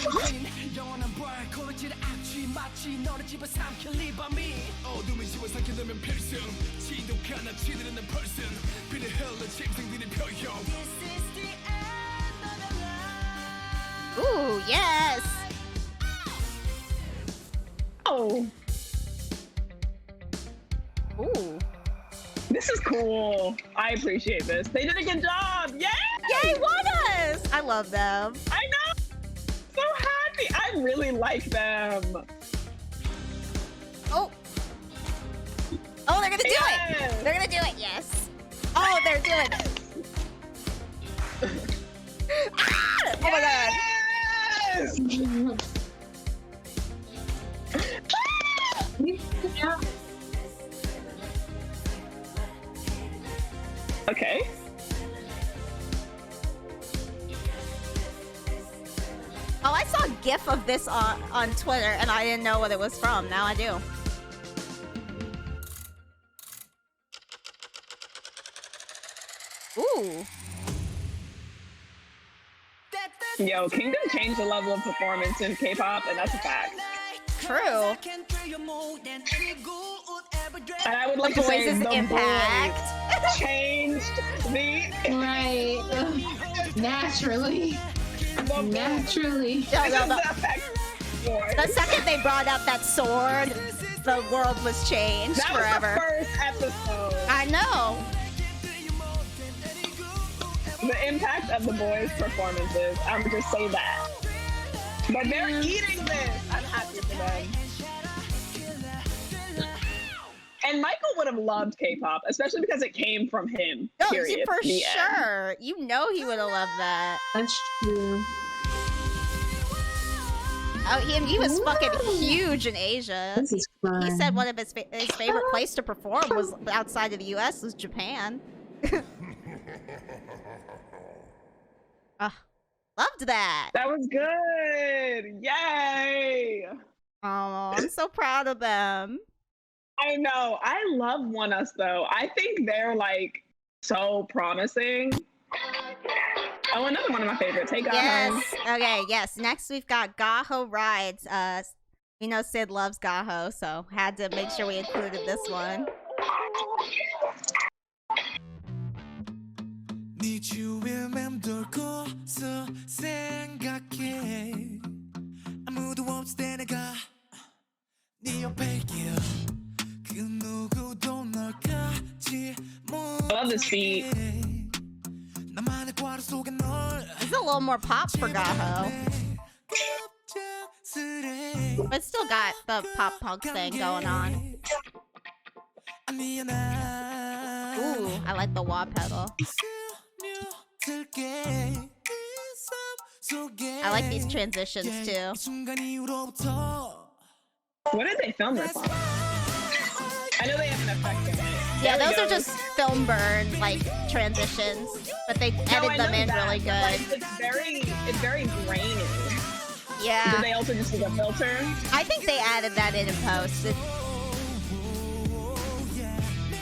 Speaker 1: Ooh, yes.
Speaker 2: Oh.
Speaker 1: Ooh.
Speaker 2: This is cool. I appreciate this. They did a good job. Yay!
Speaker 1: Yay, Oneus! I love them.
Speaker 2: I know. So happy. I really like them.
Speaker 1: Oh. Oh, they're gonna do it. They're gonna do it. Yes. Oh, they're doing it. Ah! Oh my God.
Speaker 3: Yeah.
Speaker 2: Okay.
Speaker 1: Oh, I saw a GIF of this on Twitter, and I didn't know what it was from. Now I do. Ooh.
Speaker 2: Yo, Kingdom changed the level of performance in K-pop, and that's a fact.
Speaker 1: True.
Speaker 2: And I would like to say
Speaker 1: Boyz'
Speaker 2: the
Speaker 1: impact
Speaker 2: Boyz changed the
Speaker 3: Right. Naturally. Naturally.
Speaker 1: The second they brought up that sword, the world was changed
Speaker 2: that
Speaker 1: forever.
Speaker 2: Was the first episode.
Speaker 1: I know.
Speaker 2: The impact of the Boyz performances. I'm gonna just say that. But they're eating this. I'm happy for them. And Michael would have loved K-pop, especially because it came from him.
Speaker 1: No,
Speaker 2: Period.
Speaker 1: for
Speaker 2: The
Speaker 1: sure.
Speaker 2: end.
Speaker 1: You know he would have loved that.
Speaker 3: That's true.
Speaker 1: Oh, he was fucking huge in Asia.
Speaker 3: This is fun.
Speaker 1: He said one of his favorite place to perform was outside of the U.S. was Japan. Loved that.
Speaker 2: That was good. Yay.
Speaker 1: Oh, I'm so proud of them.
Speaker 2: I know. I love Oneus though. I think they're like so promising. Oh, another one of my favorites. Hey, Gaho.
Speaker 1: Yes. Okay. Yes. Next, we've got Gaho Ride. We know Sid loves Gaho, so had to make sure we included this one.
Speaker 2: I love this beat.
Speaker 1: It's a little more pop for Gaho. But still got the pop punk thing going on. Ooh, I like the wah pedal. I like these transitions too.
Speaker 2: What did they film this on? I know they have an effect in it.
Speaker 1: Yeah,
Speaker 2: There
Speaker 1: those
Speaker 2: we
Speaker 1: are
Speaker 2: go.
Speaker 1: just film burn like transitions, but they edit them in really good.
Speaker 2: Like, it's very grainy.
Speaker 1: Yeah.
Speaker 2: Did they also just do the filter?
Speaker 1: I think they added that in post.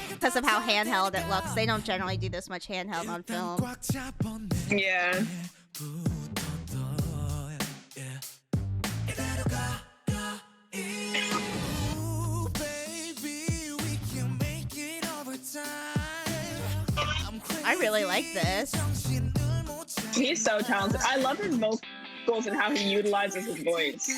Speaker 1: Because of how handheld it looks. They don't generally do this much handheld on film.
Speaker 2: Yeah.
Speaker 1: I really like this.
Speaker 2: He's so talented. I love his vocals and how he utilizes his voice.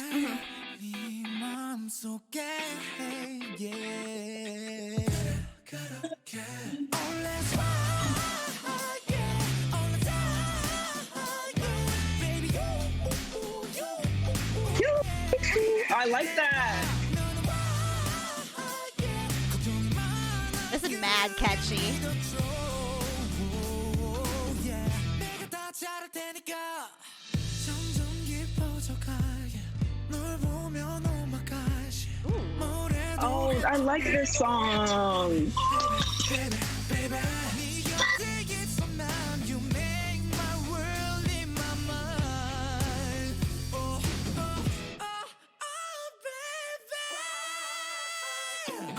Speaker 2: I like that.
Speaker 1: This is mad catchy.
Speaker 2: Oh, I like this song.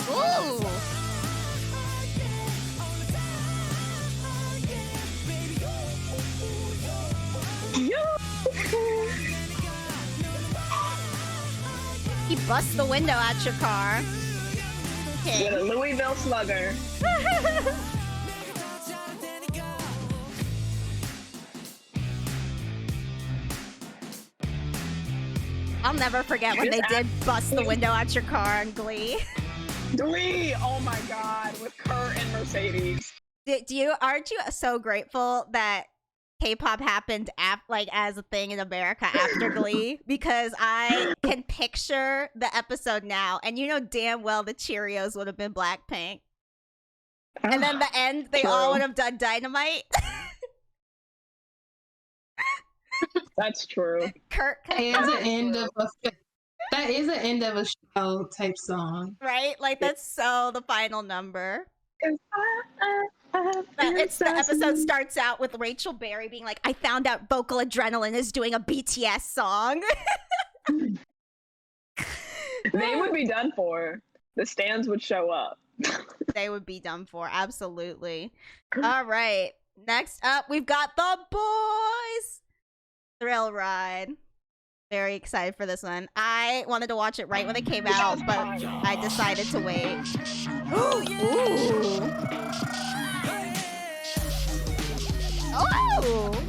Speaker 1: Ooh. He busts the window out your car.
Speaker 2: With a Louisville Slugger.
Speaker 1: I'll never forget when they did bust the window out your car on Glee.
Speaker 2: Glee! Oh my god, with Kurt and Mercedes.
Speaker 1: Aren't you so grateful that K-pop happened as a thing in America after Glee? Because I can picture the episode now, and you know damn well the Cheerios would have been Blackpink. And then the end, they all would have done Dynamite.
Speaker 2: That's true.
Speaker 1: Kurt
Speaker 3: That is an end of a show type song.
Speaker 1: right? Like that's so the final number. The episode starts out with Rachel Berry being like, I found out Vocal Adrenaline is doing a BTS song.
Speaker 2: They would be done for. The stands would show up.
Speaker 1: They would be done for, absolutely. All right, next up, we've got the Boyz Thrill Ride. Very excited for this one. I wanted to watch it right when it came out, but I decided to wait. Ooh! Oh!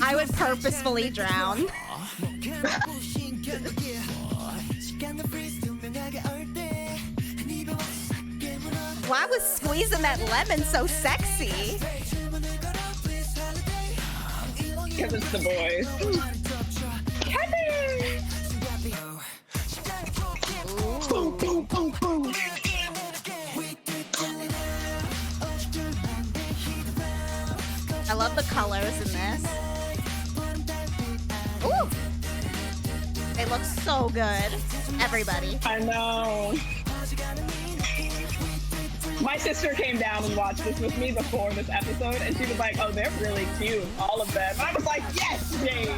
Speaker 1: I would purposefully drown. Why was squeezing that lemon so sexy?
Speaker 2: Because it's the boys. Kevin! Boom, boom, boom, boom.
Speaker 1: I love the colors in this. Ooh! They look so good. Everybody.
Speaker 2: I know. My sister came down and watched this with me before this episode, and she was like, oh, they're really cute, all of them. I was like, yes, Jade!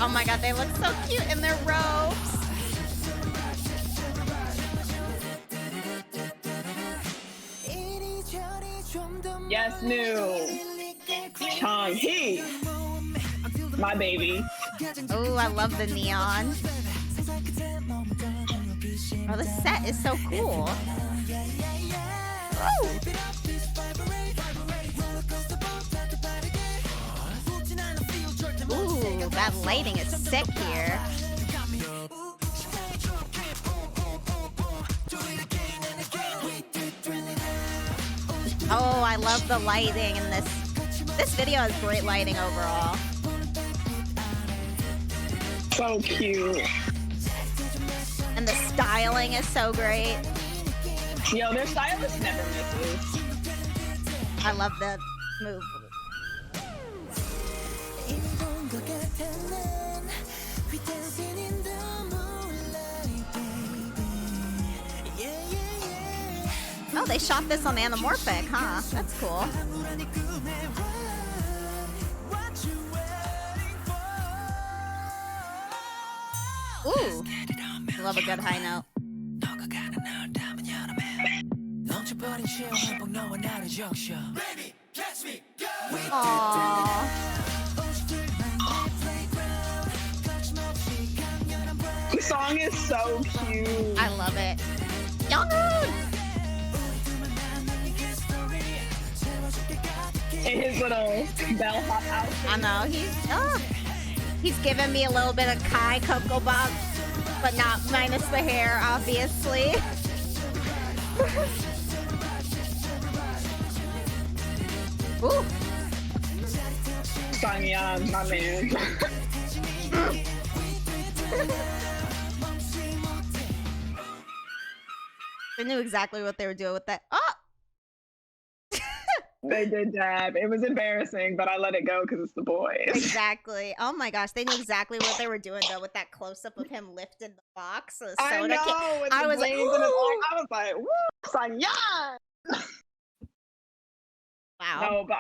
Speaker 1: Oh my god, they look so cute in their robes.
Speaker 2: Yes, new. Chang-hee. My baby.
Speaker 1: Oh, I love the neon. Oh, the set is so cool. Ooh. Ooh, that lighting is sick here. Oh, I love the lighting in this. This video has great lighting overall.
Speaker 2: So cute.
Speaker 1: And the styling is so great.
Speaker 2: Yo, their stylist never misses.
Speaker 1: I love the move. Oh, they shot this on anamorphic, huh? That's cool. Ooh, I love a good high note. Aww.
Speaker 2: The song is so cute.
Speaker 1: I love it. Young!
Speaker 2: In his little bellhop outfit.
Speaker 1: I know, he's giving me a little bit of Kai Cocoa Bob, but not minus the hair, obviously. Ooh.
Speaker 2: Sangyeon, my man.
Speaker 1: They knew exactly what they were doing with that. Oh!
Speaker 2: They did dab. It was embarrassing, but I let it go because it's the boys.
Speaker 1: Exactly. Oh my gosh, they knew exactly what they were doing though with that close up of him lifting the box. So the
Speaker 2: I
Speaker 1: soda
Speaker 2: know. With
Speaker 1: I
Speaker 2: the
Speaker 1: was like,
Speaker 2: blades in his eye,
Speaker 1: "Ooh."
Speaker 2: I was like, woo, Sangyeon.
Speaker 1: Wow.
Speaker 2: No, but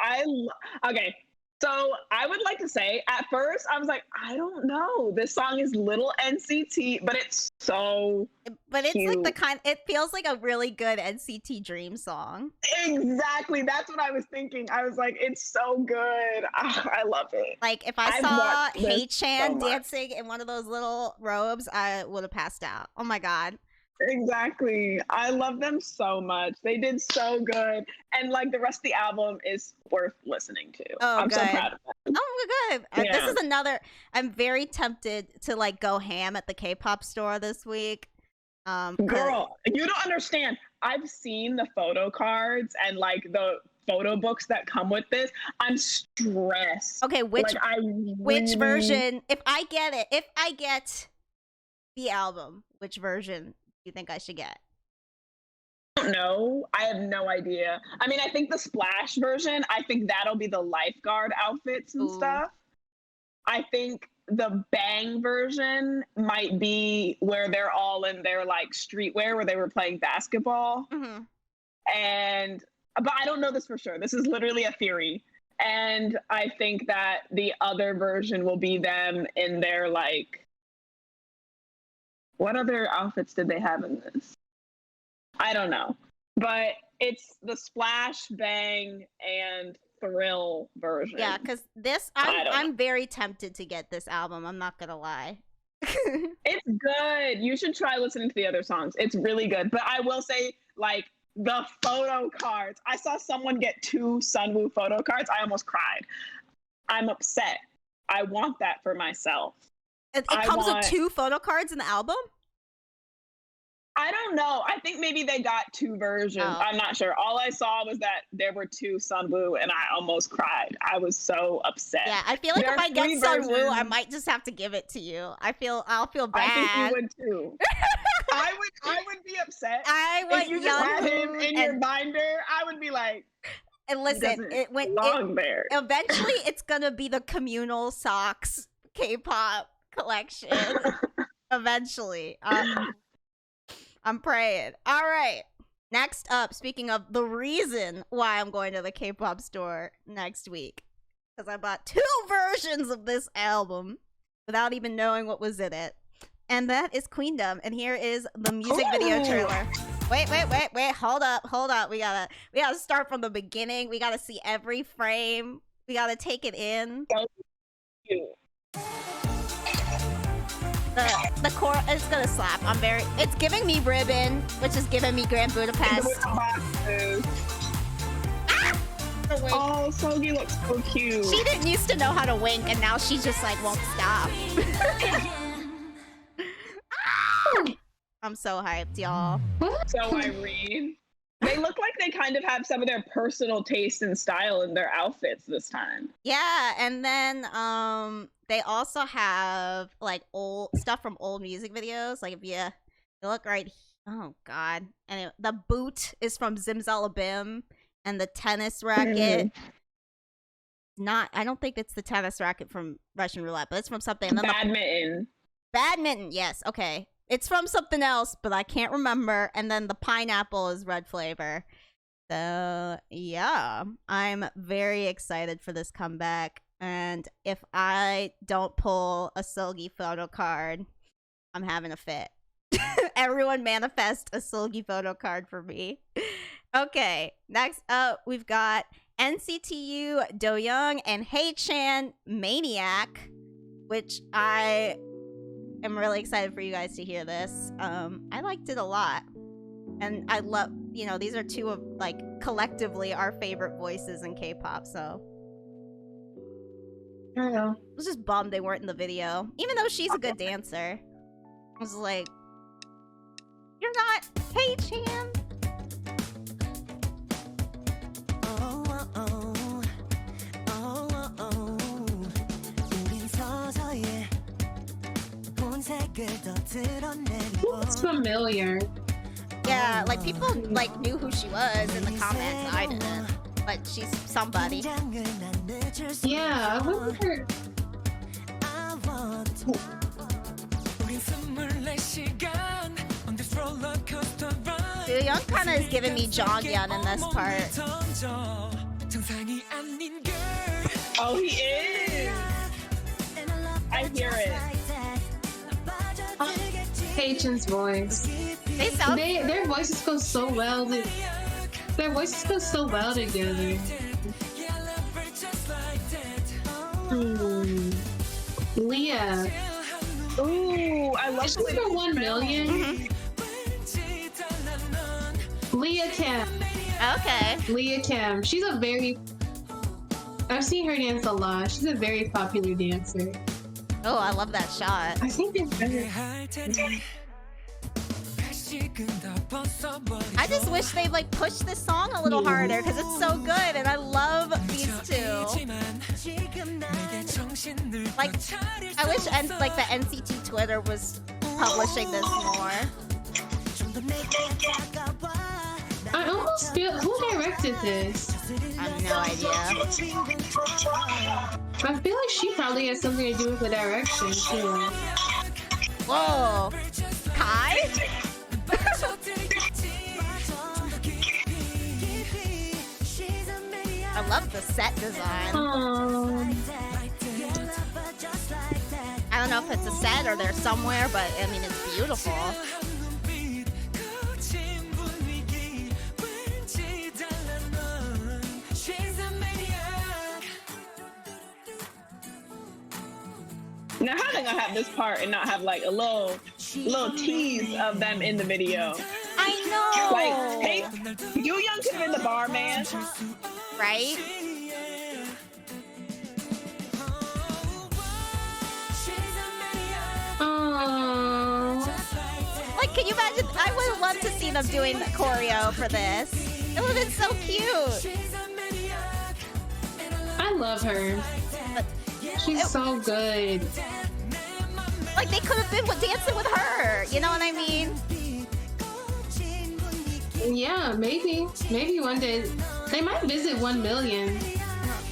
Speaker 2: okay. So I would like to say, at first, I was like, I don't know. This song is little NCT, but it's so
Speaker 1: But it's
Speaker 2: cute.
Speaker 1: like the kind. It feels like a really good NCT Dream song.
Speaker 2: Exactly. That's what I was thinking. I was like, it's so good. Ah, I love it.
Speaker 1: Like if I
Speaker 2: I've
Speaker 1: saw
Speaker 2: watched this
Speaker 1: Haechan
Speaker 2: so much.
Speaker 1: dancing in one of those little robes, I would have passed out. Oh my god.
Speaker 2: Exactly. I love them so much. They did so good. And like the rest of the album is worth listening to.
Speaker 1: Oh,
Speaker 2: I'm so
Speaker 1: good.
Speaker 2: proud of them.
Speaker 1: Oh my god. This
Speaker 2: Yeah.
Speaker 1: is another. I'm very tempted to like go ham at the K-pop store this week.
Speaker 2: Girl, you don't understand. I've seen the photo cards and like the photo books that come with this. I'm stressed.
Speaker 1: Okay, which
Speaker 2: Like,
Speaker 1: which version? If I get the album, which version do you think I should get?
Speaker 2: I don't know. I have no idea. I mean, I think the Splash version, I think that'll be the lifeguard outfits and
Speaker 1: Ooh.
Speaker 2: stuff. I think the Bang version might be where they're all in their like streetwear where they were playing basketball.
Speaker 1: Mm-hmm.
Speaker 2: But I don't know this for sure. This is literally a theory. And I think that the other version will be them in their like, what other outfits did they have in this? I don't know. But it's the Splash, Bang, and Thrill version.
Speaker 1: Yeah, because this, I'm very tempted to get this album. I'm not gonna lie.
Speaker 2: It's good. You should try listening to the other songs. It's really good. But I will say, like, the photo cards. I saw someone get 2 Sunwoo photo cards. I almost cried. I'm upset. I want that for myself.
Speaker 1: It comes with 2 photo cards in the album?
Speaker 2: I don't know. I think maybe they got two versions.
Speaker 1: Oh.
Speaker 2: I'm not sure. All I saw was that there were two Sunwoo, and I almost cried. I was so upset.
Speaker 1: Yeah, I feel like
Speaker 2: There
Speaker 1: if
Speaker 2: are
Speaker 1: I get
Speaker 2: three
Speaker 1: Sunwoo, I
Speaker 2: versions.
Speaker 1: might just have to give it to you. I'll feel bad.
Speaker 2: I think you would too. I would be upset.
Speaker 1: I want
Speaker 2: if you just had him
Speaker 1: Young
Speaker 2: in your binder, I would be like,
Speaker 1: and listen, it went
Speaker 2: long there.
Speaker 1: Eventually it's gonna be the communal SOCS K-pop collection. Eventually. I'm praying. All right. Next up, speaking of the reason why I'm going to the K-pop store next week, because I bought 2 versions of this album without even knowing what was in it. And that is Queendom. And here is the music video trailer. Wait. Hold up. We gotta start from the beginning. We gotta see every frame. We gotta take it in.
Speaker 2: So cute.
Speaker 1: The core is gonna slap. It's giving me Ribbon, which is giving me Grand Budapest. Ah! The wink.
Speaker 2: Oh, Sogi looks so cute.
Speaker 1: She didn't used to know how to wink, and now she just like won't stop. I'm so hyped, y'all.
Speaker 2: So Irene. They look like they kind of have some of their personal taste and style in their outfits this time.
Speaker 1: Yeah, and then they also have like old stuff from old music videos. Like if you look right, oh god, and the boot is from Zimzalabim, and the tennis racket. I don't think it's the tennis racket from Russian Roulette, but it's from something. And then
Speaker 2: Badminton.
Speaker 1: Badminton, yes, okay. It's from something else, but I can't remember. And then the pineapple is red flavor. So, yeah. I'm very excited for this comeback. And if I don't pull a Seulgi photo card, I'm having a fit. Everyone manifest a Seulgi photo card for me. Okay, next up, we've got NCTU, Doyoung, and Haechan Maniac, which I am really excited for you guys to hear this. I liked it a lot. And I love, these are 2 of, like, collectively our favorite voices in K-pop, so.
Speaker 3: I don't know.
Speaker 1: I was just bummed they weren't in the video. Even though she's a good dancer. I was like, you're not Haechan.
Speaker 3: Looks familiar.
Speaker 1: Yeah, like people like knew who she was in the comments. I didn't, but she's somebody.
Speaker 3: Yeah, I wonder.
Speaker 1: Doyoung kind of is giving me Jonghyun in this part.
Speaker 2: Oh, he is. I hear it.
Speaker 3: Haechan's voice. Their voices go so well. Their voices go so well together. Leah.
Speaker 2: Ooh, I love
Speaker 3: Is she for 1 million?
Speaker 1: Mm-hmm.
Speaker 3: Leah Kim.
Speaker 1: Okay.
Speaker 3: Leah Kim. I've seen her dance a lot. She's a very popular dancer.
Speaker 1: Oh, I love that shot.
Speaker 3: I think they're better.
Speaker 1: I just wish they'd like push this song a little harder because it's so good and I love these 2. Like, I wish like the NCT Twitter was publishing this more.
Speaker 3: I almost feel who directed this?
Speaker 1: I have no idea.
Speaker 3: I feel like she probably has something to do with the direction too.
Speaker 1: Whoa, Kai? I love the set design. I don't know if it's a set or they're somewhere, but I mean it's beautiful.
Speaker 2: Now, how are they gonna have this part and not have like a little tease of them in the video?
Speaker 1: I know.
Speaker 2: Like, hey, Doyoung could have been the barman,
Speaker 1: right?
Speaker 3: Oh,
Speaker 1: Like Can you imagine? I would have loved to see them doing the choreo for this. It would have been so cute.
Speaker 3: I love her. She's so good.
Speaker 1: Like, they could have been dancing with her. You know what I mean?
Speaker 3: Yeah, maybe. Maybe one day. They might visit 1 million.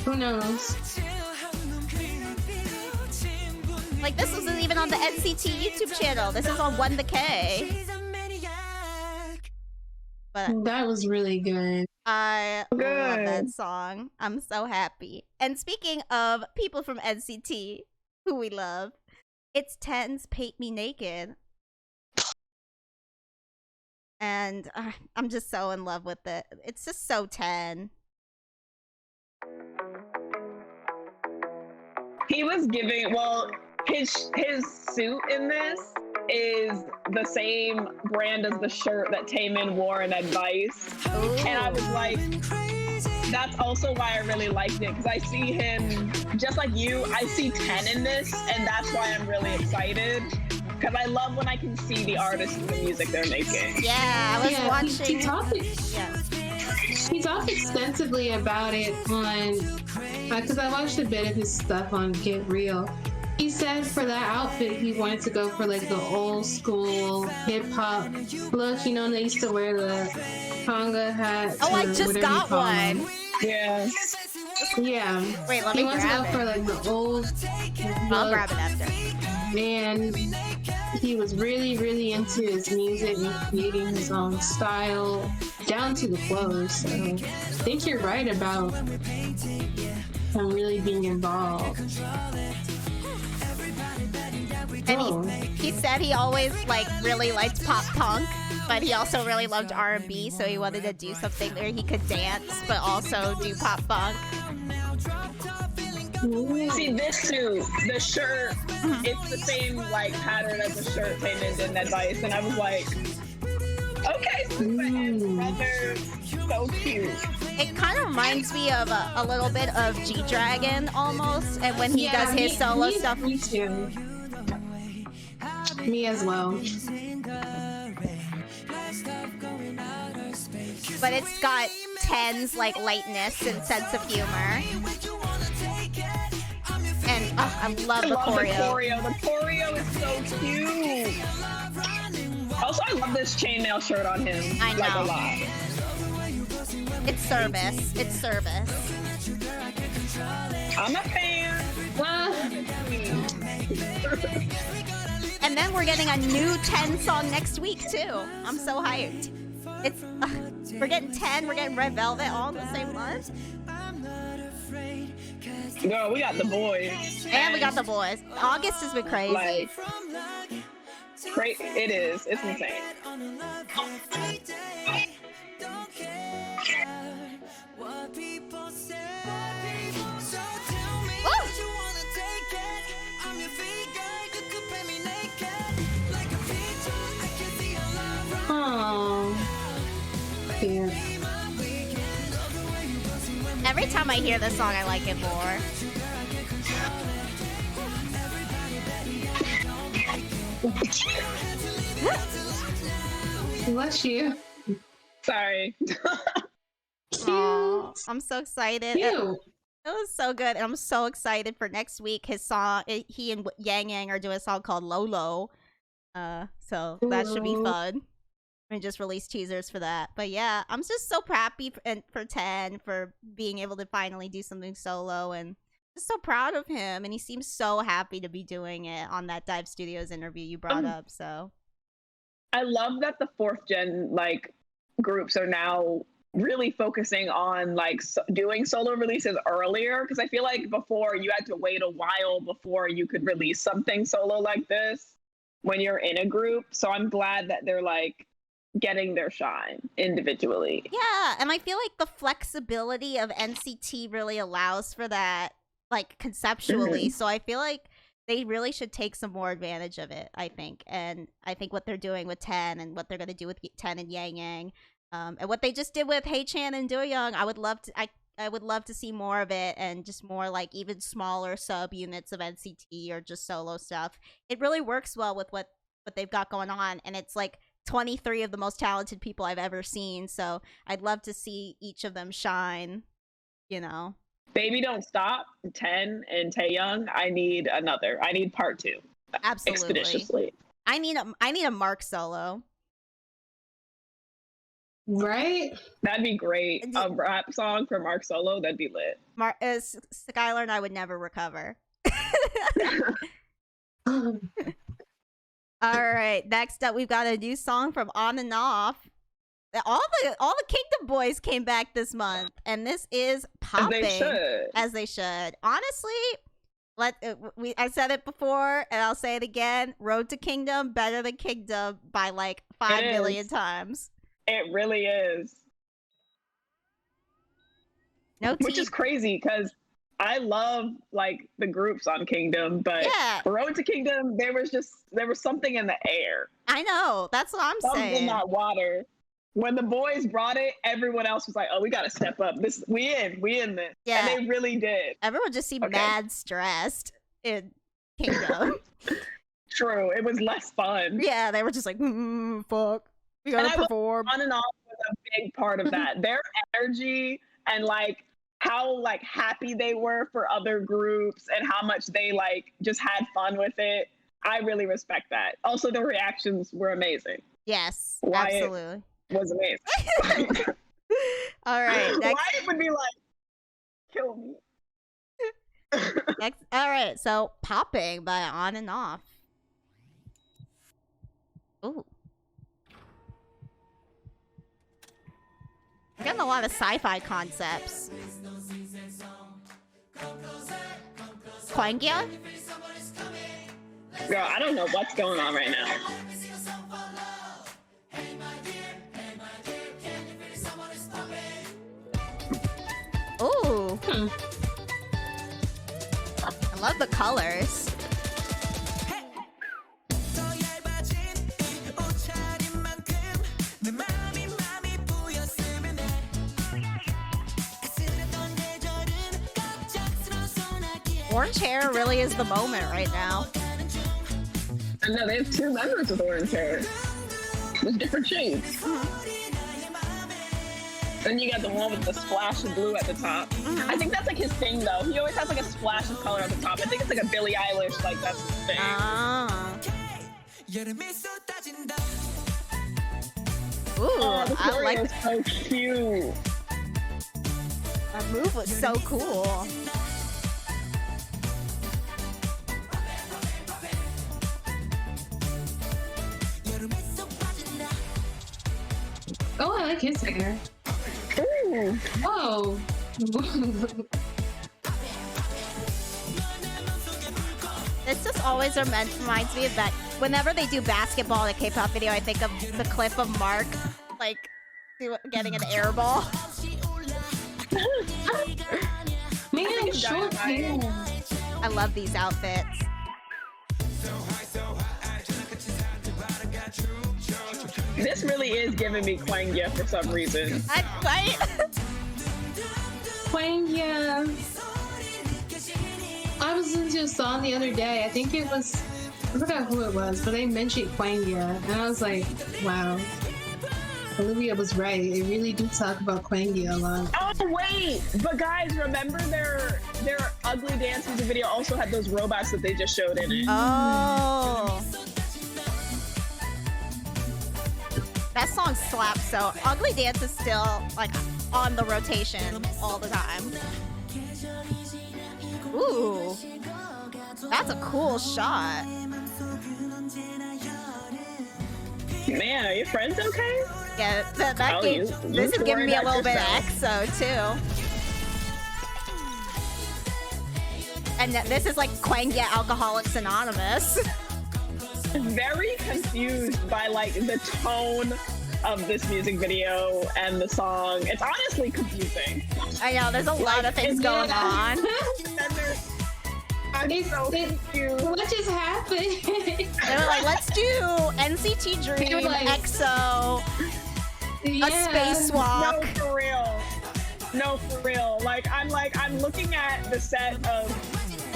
Speaker 3: Who knows?
Speaker 1: Like, this wasn't even on the NCT YouTube channel. This is on 1TheK. But
Speaker 3: That was really good.
Speaker 1: I love that song. I'm so happy. And speaking of people from NCT who we love, it's Ten's Paint Me Naked. And I'm just so in love with it. It's just so 10.
Speaker 2: He was giving, well, his suit in this is the same brand as the shirt that Taemin wore in Advice.
Speaker 1: Ooh.
Speaker 2: And I was like, that's also why I really liked it, because I see him, just like you, I see 10 in this, and that's why I'm really excited. Because I love when I can see the artists and the music they're making.
Speaker 1: Yeah, I was watching.
Speaker 3: He talked extensively about it on, because I watched a bit of his stuff on Get Real. He said for that outfit, he wanted to go for like the old school hip hop look. You know, they used to wear the conga hats.
Speaker 1: Oh, I just got one.
Speaker 2: Yeah.
Speaker 3: Yeah.
Speaker 1: Wait, let me grab it.
Speaker 3: He wants to go for like the old
Speaker 1: I'll
Speaker 3: look.
Speaker 1: grab it after.
Speaker 3: And he was really, really into his music and creating his own style down to the clothes. So I think you're right about him really being involved.
Speaker 1: And he said he always like really liked pop punk, but he also really loved R&B, so he wanted to do something where he could dance but also do pop punk.
Speaker 2: See, this suit, the shirt, it's the same like pattern as the shirt Taemin did in Advice, and I was like, okay, super and brother, so cute.
Speaker 1: It kind of reminds me of a little bit of G-Dragon almost, and when he does his solo stuff.
Speaker 3: Me too. Me as well.
Speaker 1: But it's got Ten's like lightness and sense of humor. And I love the choreo.
Speaker 2: The choreo is so cute. Also, I love this chainmail shirt on him.
Speaker 1: I know.
Speaker 2: Like a lot.
Speaker 1: It's service. It's service.
Speaker 2: I'm a fan.
Speaker 1: And then we're getting a new 10 song next week too. I'm so hyped. It's we're getting 10, we're getting Red Velvet all in the same month.
Speaker 2: Girl, we got the boys.
Speaker 1: And we got the boys. August has been crazy.
Speaker 2: Like, it is. It's insane.
Speaker 3: Oh, yeah.
Speaker 1: Every time I hear this song, I like it more.
Speaker 3: Bless you.
Speaker 2: Sorry.
Speaker 1: Aww, I'm so excited.
Speaker 3: Cute.
Speaker 1: It was so good. And I'm so excited for next week. His song, he and Yang Yang are doing a song called Lolo. So that should be fun. And just release teasers for that. But yeah, I'm just so happy for 10 for being able to finally do something solo, and just so proud of him. And he seems so happy to be doing it on that Dive Studios interview you brought up. So
Speaker 2: I love that the 4th gen like groups are now really focusing on like doing solo releases earlier, because I feel like before you had to wait a while before you could release something solo like this when you're in a group. So I'm glad that they're like getting their shine individually.
Speaker 1: yeah, and I feel like the flexibility of NCT really allows for that, like conceptually. So I feel like they really should take some more advantage of it, I think. And I think what they're doing with 10 and what they're going to do with 10 and Yang Yang, and what they just did with Haechan and Doyoung, I would love to. I would love to see more of it, and just more like even smaller sub units of NCT or just solo stuff. It really works well with what they've got going on, and it's like 23 of the most talented people I've ever seen. So I'd love to see each of them shine, you know.
Speaker 2: Baby Don't Stop, 10, and Taeyoung. I need another. I need part 2.
Speaker 1: Absolutely.
Speaker 2: Expeditiously.
Speaker 1: I need a Mark solo.
Speaker 3: Right?
Speaker 2: That'd be great. A rap song for Mark Solo, that'd be lit.
Speaker 1: Skylar and I would never recover. All right, next up we've got a new song from On and Off. All the Kingdom boys came back this month, and this is Popping. As they should. Honestly, I said it before, and I'll say it again. Road to Kingdom better than Kingdom by like 5 million times.
Speaker 2: It really is. Which is crazy because I love like the groups on Kingdom, but Road to Kingdom, there was something in the air.
Speaker 1: I know. That's what I'm saying.
Speaker 2: Something in that water. When the boys brought it, everyone else was like, "Oh, we got to step up. We in this." Yeah, and they really did.
Speaker 1: Everyone just seemed mad stressed in Kingdom.
Speaker 2: True, it was less fun.
Speaker 1: Yeah, they were just like, "Fuck, we gotta perform."
Speaker 2: On and Off was a big part of that. Their energy and like how like happy they were for other groups and how much they like just had fun with it. I really respect that. Also, the reactions were amazing.
Speaker 1: Yes,
Speaker 2: Wyatt
Speaker 1: absolutely.
Speaker 2: Was amazing.
Speaker 1: All right. Next...
Speaker 2: Wyatt would be like, kill me.
Speaker 1: All right. So, Popping by On and Off. Ooh. I'm getting a lot of sci-fi concepts. Kwangya?
Speaker 2: Girl, I don't know what's going on right now.
Speaker 1: Ooh. I love the colors. Orange hair really is the moment right now.
Speaker 2: I know, they have 2 members with orange hair. There's different shades. Then you got the one with the splash of blue at the top. I think that's like his thing though. He always has like a splash of color at the top. I think it's like a Billie Eilish, like that's his thing.
Speaker 1: Ooh,
Speaker 2: the
Speaker 1: I like
Speaker 2: it. So cute.
Speaker 1: That move was so cool.
Speaker 3: Oh, I like his hair.
Speaker 2: Ooh.
Speaker 3: Whoa.
Speaker 1: This just always reminds me of that. Whenever they do basketball in a K-pop video, I think of the clip of Mark, like, getting an air ball.
Speaker 3: Man, short hair.
Speaker 1: I love these outfits.
Speaker 2: This really is giving me Kwangya for some reason.
Speaker 1: Right?
Speaker 3: Kwangya. I was listening to a song the other day. I think it was, I forgot who it was, but they mentioned Kwangya. And I was like, wow. Olivia was right. They really do talk about Kwangya a lot.
Speaker 2: Oh, wait. But guys, remember their Ugly Dance music video also had those robots that they just showed in it.
Speaker 1: Oh. That song slaps, so Ugly Dance is still, like, on the rotation all the time. Ooh. That's a cool shot.
Speaker 2: Man, are your friends okay?
Speaker 1: Yeah, this is giving me a little bit of EXO, too. And this is like Kwangya Alcoholics Anonymous.
Speaker 2: Very confused by like the tone of this music video and the song. It's honestly confusing.
Speaker 1: I know, there's a lot of things going on.
Speaker 2: I'm so confused.
Speaker 3: What just happened?
Speaker 1: They were like, let's do NCT Dream, like, EXO, a spacewalk.
Speaker 2: No, for real. No, for real. I'm looking at the set of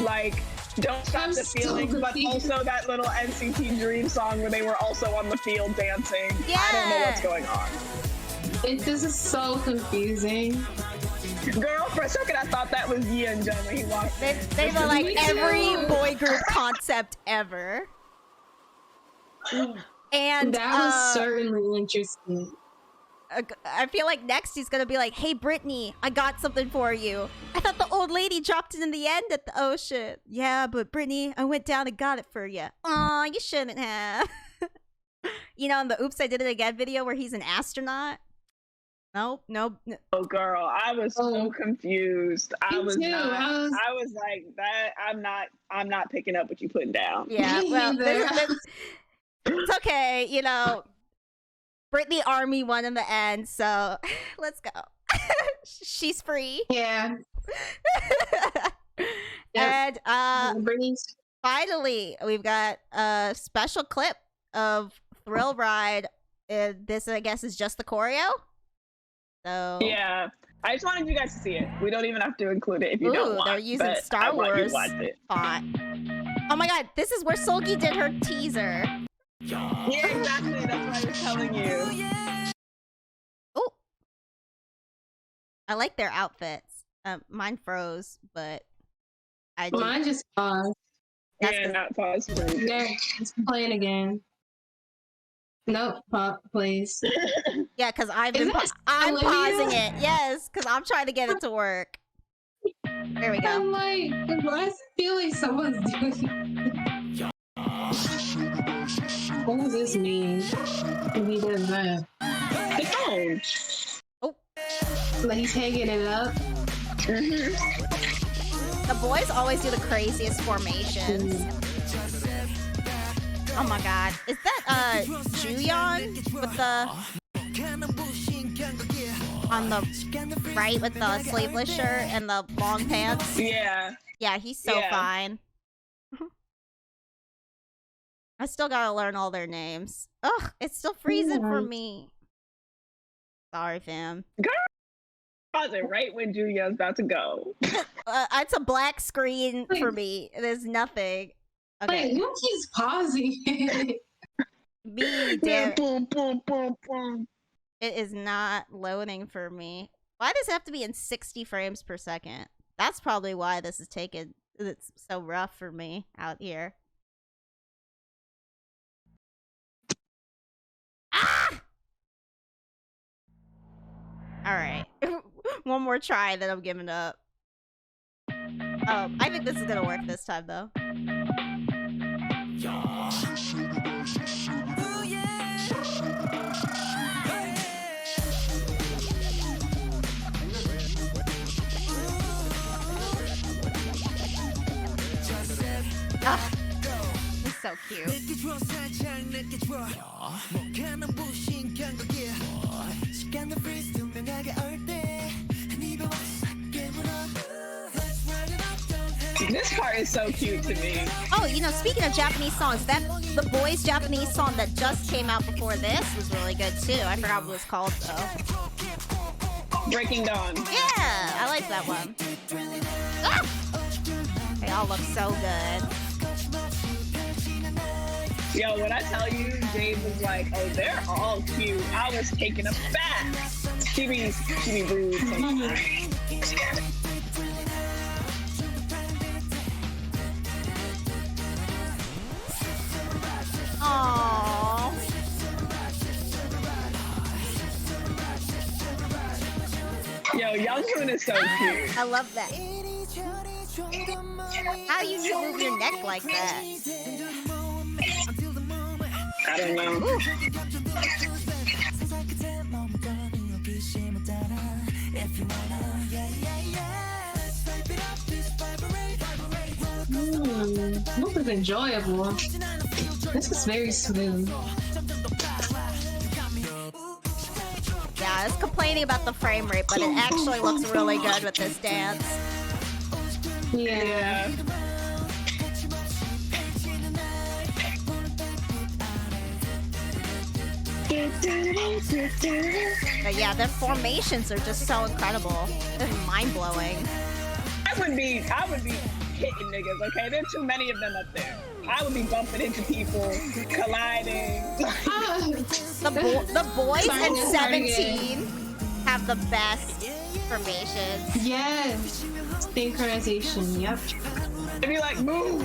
Speaker 2: like Don't Stop
Speaker 3: I'm
Speaker 2: the
Speaker 3: so
Speaker 2: Feeling, but
Speaker 3: confused.
Speaker 2: also that little NCT Dream song where they were also on the field dancing. I don't know what's going on.
Speaker 3: This is so confusing.
Speaker 2: Girl, for a second I thought that was Yi and Jung when he walked in.
Speaker 1: They were like
Speaker 3: Me
Speaker 1: every
Speaker 3: too.
Speaker 1: boy group concept ever. And
Speaker 3: That was certainly interesting.
Speaker 1: I feel like next he's gonna be like, "Hey Brittany, I got something for you. I thought the old lady dropped it in the end at the ocean. Yeah, but Brittany, I went down and got it for you. Aw, you shouldn't have." You know, in the "Oops, I Did It Again" video where he's an astronaut. Nope.
Speaker 2: Oh girl, I was so confused. I
Speaker 3: Me
Speaker 2: was
Speaker 3: too.
Speaker 2: not.
Speaker 3: I
Speaker 2: was like that. I'm not picking up what you putting down.
Speaker 1: Yeah,
Speaker 3: Me
Speaker 1: well,
Speaker 3: either.
Speaker 1: it's okay. You know, Brittany Army won in the end, so let's go. She's free.
Speaker 3: Yeah.
Speaker 1: And
Speaker 3: Brittany's
Speaker 1: finally, we've got a special clip of Thrill Ride. This, I guess, is just the choreo. So
Speaker 2: Yeah, I just wanted you guys to see it. We don't even have to include it if you don't want.
Speaker 1: they're using
Speaker 2: but
Speaker 1: Star
Speaker 2: I want you
Speaker 1: Wars
Speaker 2: to watch it.
Speaker 1: font. Oh my god, this is where Solgi did her teaser.
Speaker 2: Yeah, exactly. That's what I was telling you.
Speaker 1: Oh, I like their outfits. Mine froze, but I do.
Speaker 3: Mine just paused.
Speaker 1: That's
Speaker 2: Yeah,
Speaker 1: 'cause-
Speaker 2: not pause.
Speaker 3: There, it's playing again. Nope, pop, please.
Speaker 1: Yeah, because I'm
Speaker 3: Is that
Speaker 1: I'm
Speaker 3: Olivia?
Speaker 1: pausing it. Yes, because I'm trying to get it to work. There we go.
Speaker 3: I'm like, why does it feel like someone's doing? What does this mean? If he does that,
Speaker 2: The phone.
Speaker 3: like he's hanging it up.
Speaker 1: The boys always do the craziest formations. Oh my god. Is that Juyeon with the on the right with the sleeveless shirt and the long pants?
Speaker 2: Yeah.
Speaker 1: Yeah, he's so
Speaker 2: Yeah.
Speaker 1: fine. I still gotta learn all their names. Ugh, it's still freezing for me. Sorry, fam.
Speaker 2: Pause it right when Julia's about to go.
Speaker 1: It's a black screen for me. There's nothing. Okay,
Speaker 3: Like, who keeps pausing it?
Speaker 1: me, damn it.
Speaker 2: Boom, boom, boom, boom.
Speaker 1: It is not loading for me. Why does it have to be in 60 frames per second? That's probably why this is taking. It's so rough for me out here. Ah! All right, one more try, then I'm giving up. Oh, I think this is gonna work this time though. Ah, it's so cute.
Speaker 2: This part is so cute to me.
Speaker 1: Oh, you know, speaking of Japanese songs, that the boys' Japanese song that just came out before this was really good too. I forgot what it was called though.
Speaker 2: Breaking Dawn.
Speaker 1: Yeah, I like that one. Ah! They all look so good.
Speaker 2: Yo, when I tell you, Jade was like, "Oh, they're all cute," I was taken aback. She be rude sometimes.
Speaker 1: Aww.
Speaker 2: Yo, Younghoon is so cute.
Speaker 1: I love that. How do you move your neck like that?
Speaker 2: I don't know.
Speaker 1: Ooh.
Speaker 3: This is enjoyable. This is very smooth.
Speaker 1: Yeah, I was complaining about the frame rate, but it actually looks really good with this dance.
Speaker 3: Yeah.
Speaker 1: But yeah, the formations are just so incredible. It's mind blowing.
Speaker 2: I would be hitting niggas, okay? There are too many of them up there. I would be bumping into people, colliding.
Speaker 1: The boys and 17 have the best formations.
Speaker 3: Yes. Synchronization, yep.
Speaker 2: They'd be like, move.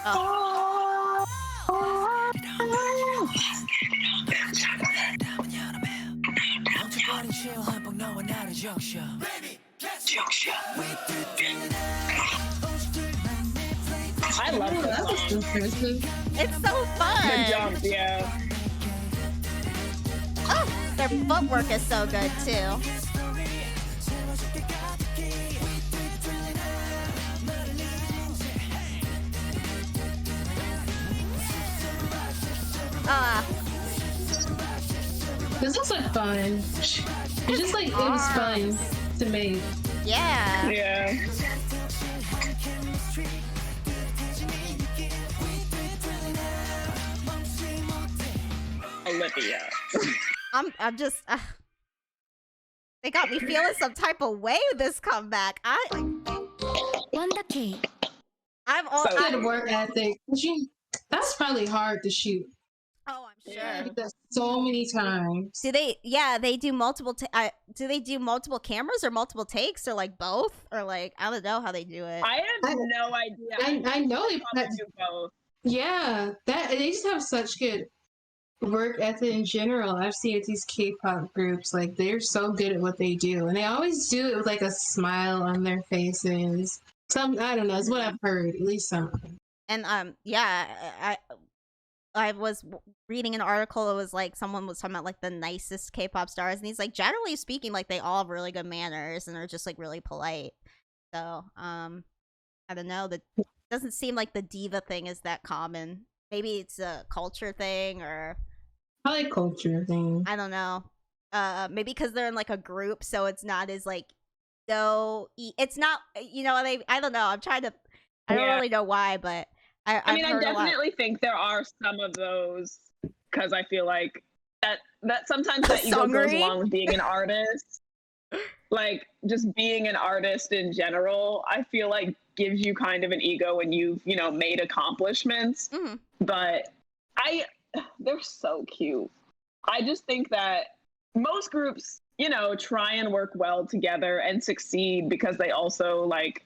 Speaker 1: Oh.
Speaker 2: I love that song.
Speaker 1: It's so fun.
Speaker 2: The jump, yeah.
Speaker 1: Oh, their footwork is so good too.
Speaker 3: This looks like fun. It's just like, it was fun to make.
Speaker 1: Yeah.
Speaker 2: Yeah. Olivia.
Speaker 1: I'm just. They got me feeling some type of way with this comeback. I'm all.
Speaker 2: So
Speaker 3: Good work ethic. That's probably hard to shoot.
Speaker 1: Oh, I'm sure.
Speaker 2: Yeah.
Speaker 3: Did that so many times.
Speaker 1: Do they? Yeah, they do multiple. Do they do multiple cameras or multiple takes or like both or like I don't know how they do it.
Speaker 2: I have no idea.
Speaker 3: I know they
Speaker 2: probably do both.
Speaker 3: Yeah, that they just have such good work ethic in general. I've seen it, these K-pop groups, like they're so good at what they do, and they always do it with like a smile on their faces. I don't know, it's what I've heard, at least some.
Speaker 1: And yeah, I was reading an article. It was like someone was talking about like the nicest K-pop stars, and he's like, generally speaking, like they all have really good manners and are just like really polite. So I don't know. That doesn't seem like the diva thing is that common. Maybe it's a culture thing, or
Speaker 3: I like culture thing.
Speaker 1: I don't know. Maybe because they're in like a group, so it's not as like so. It's not, you know. I don't know. I'm trying to. I don't really know why, but.
Speaker 2: I mean, I definitely think there are some of those because I feel like that sometimes that ego goes along with being an artist. Like just being an artist in general, I feel like gives you kind of an ego when you've, made accomplishments.
Speaker 1: Mm-hmm.
Speaker 2: But they're so cute. I just think that most groups, try and work well together and succeed because they also like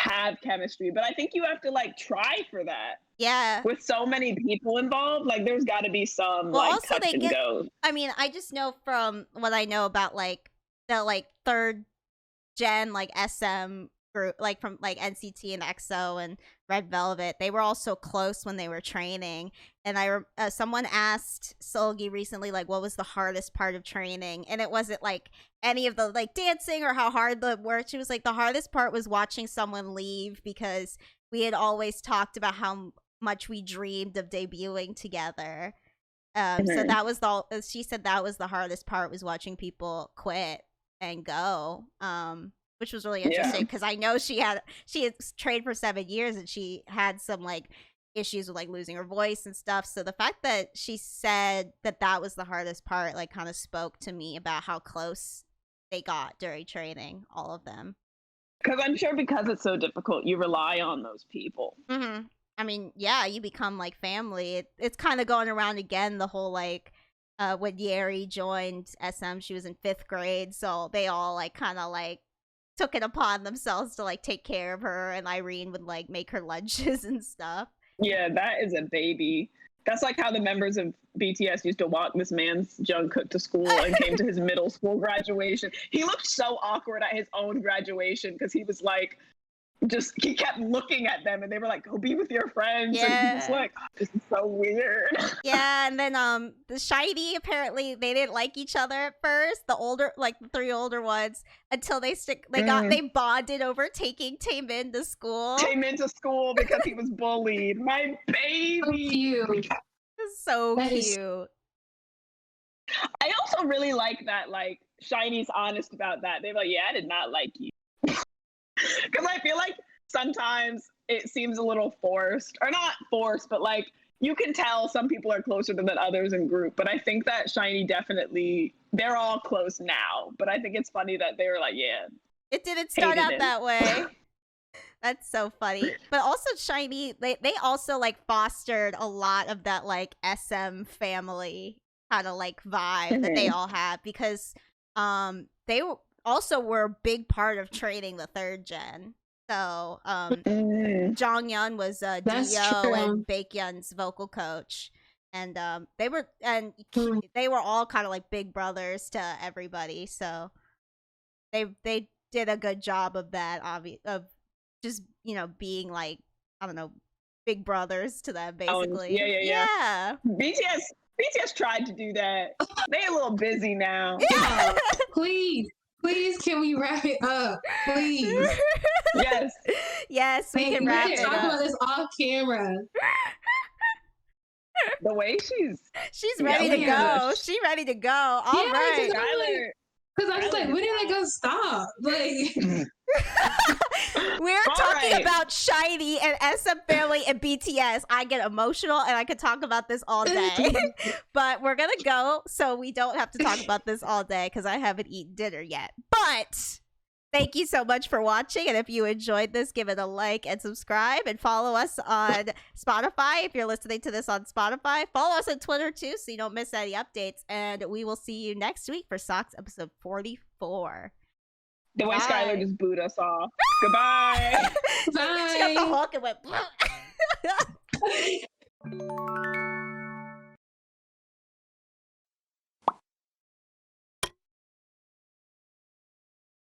Speaker 2: have chemistry, but I think you have to like try for that.
Speaker 1: Yeah.
Speaker 2: With so many people involved, like there's got to be some like
Speaker 1: also
Speaker 2: touch and go.
Speaker 1: I mean, I just know from what I know about like the like third gen like SM group, like from like NCT and EXO and Red Velvet, they were all so close when they were training. And someone asked Seulgi recently, like, what was the hardest part of training? And it wasn't like any of the like dancing or how hard the work. She was like, the hardest part was watching someone leave because we had always talked about how much we dreamed of debuting together. So that was she said that was the hardest part, was watching people quit and go. Which was really interesting because I know she had trained for 7 years and she had some like issues with like losing her voice and stuff. So the fact that she said that was the hardest part, like kind of spoke to me about how close they got during training, all of them.
Speaker 2: Because I'm sure because it's so difficult, you rely on those people.
Speaker 1: Mm-hmm. I mean, yeah, you become like family. It's kind of going around again, the whole like when Yeri joined SM, she was in 5th grade, so they all like kind of like took it upon themselves to like take care of her, and Irene would like make her lunches and stuff.
Speaker 2: Yeah, that is a baby. That's like how the members of BTS used to walk this man's Jungkook to school and came to his middle school graduation. He looked so awkward at his own graduation because he was like, he kept looking at them and they were like, go be with your friends.
Speaker 1: Yeah.
Speaker 2: And he was like, oh, this is so weird.
Speaker 1: Yeah, and then the SHINee, apparently they didn't like each other at first, the 3 older ones, until they bonded over taking Taemin to school.
Speaker 2: Taemin to school because he was bullied. My baby.
Speaker 1: So cute.
Speaker 2: I also really like that like SHINee's honest about that. They're like, yeah, I did not like you. Because I feel like sometimes it seems a little forced, or not forced, but like, you can tell some people are closer than others in group, but I think that SHINee definitely, they're all close now. But I think it's funny that they were like, yeah.
Speaker 1: It didn't start out
Speaker 2: it.
Speaker 1: that way. That's so funny. But also SHINee, they also like fostered a lot of that like SM family kind of like vibe that they all have, because they also were a big part of training the third gen. So Jonghyun was Dio and Baekhyun's vocal coach, and they were all kind of like big brothers to everybody. So they did a good job of that, of just, you know, being like, I don't know, big brothers to them, basically.
Speaker 2: Yeah. BTS tried to do that. They're a little busy now.
Speaker 1: Yeah.
Speaker 3: Please, can we wrap it up? Please.
Speaker 1: Yes, we can wrap it up.
Speaker 3: Talk about this off camera.
Speaker 2: The way
Speaker 1: she's ready to go. She's ready to go. All right.
Speaker 2: Skylar.
Speaker 3: Because I was like, when are they gonna stop? Like,
Speaker 1: we're talking about SHINee and SM Family and BTS. I get emotional and I could talk about this all day. But we're gonna go so we don't have to talk about this all day because I haven't eaten dinner yet. But thank you so much for watching, and if you enjoyed this, give it a like and subscribe, and follow us on Spotify if you're listening to this on Spotify. Follow us on Twitter too so you don't miss any updates, and we will see you next week for SOCS episode 44.
Speaker 2: The way Skylar just booed us off. Goodbye.
Speaker 3: bye.
Speaker 1: She got the hook and went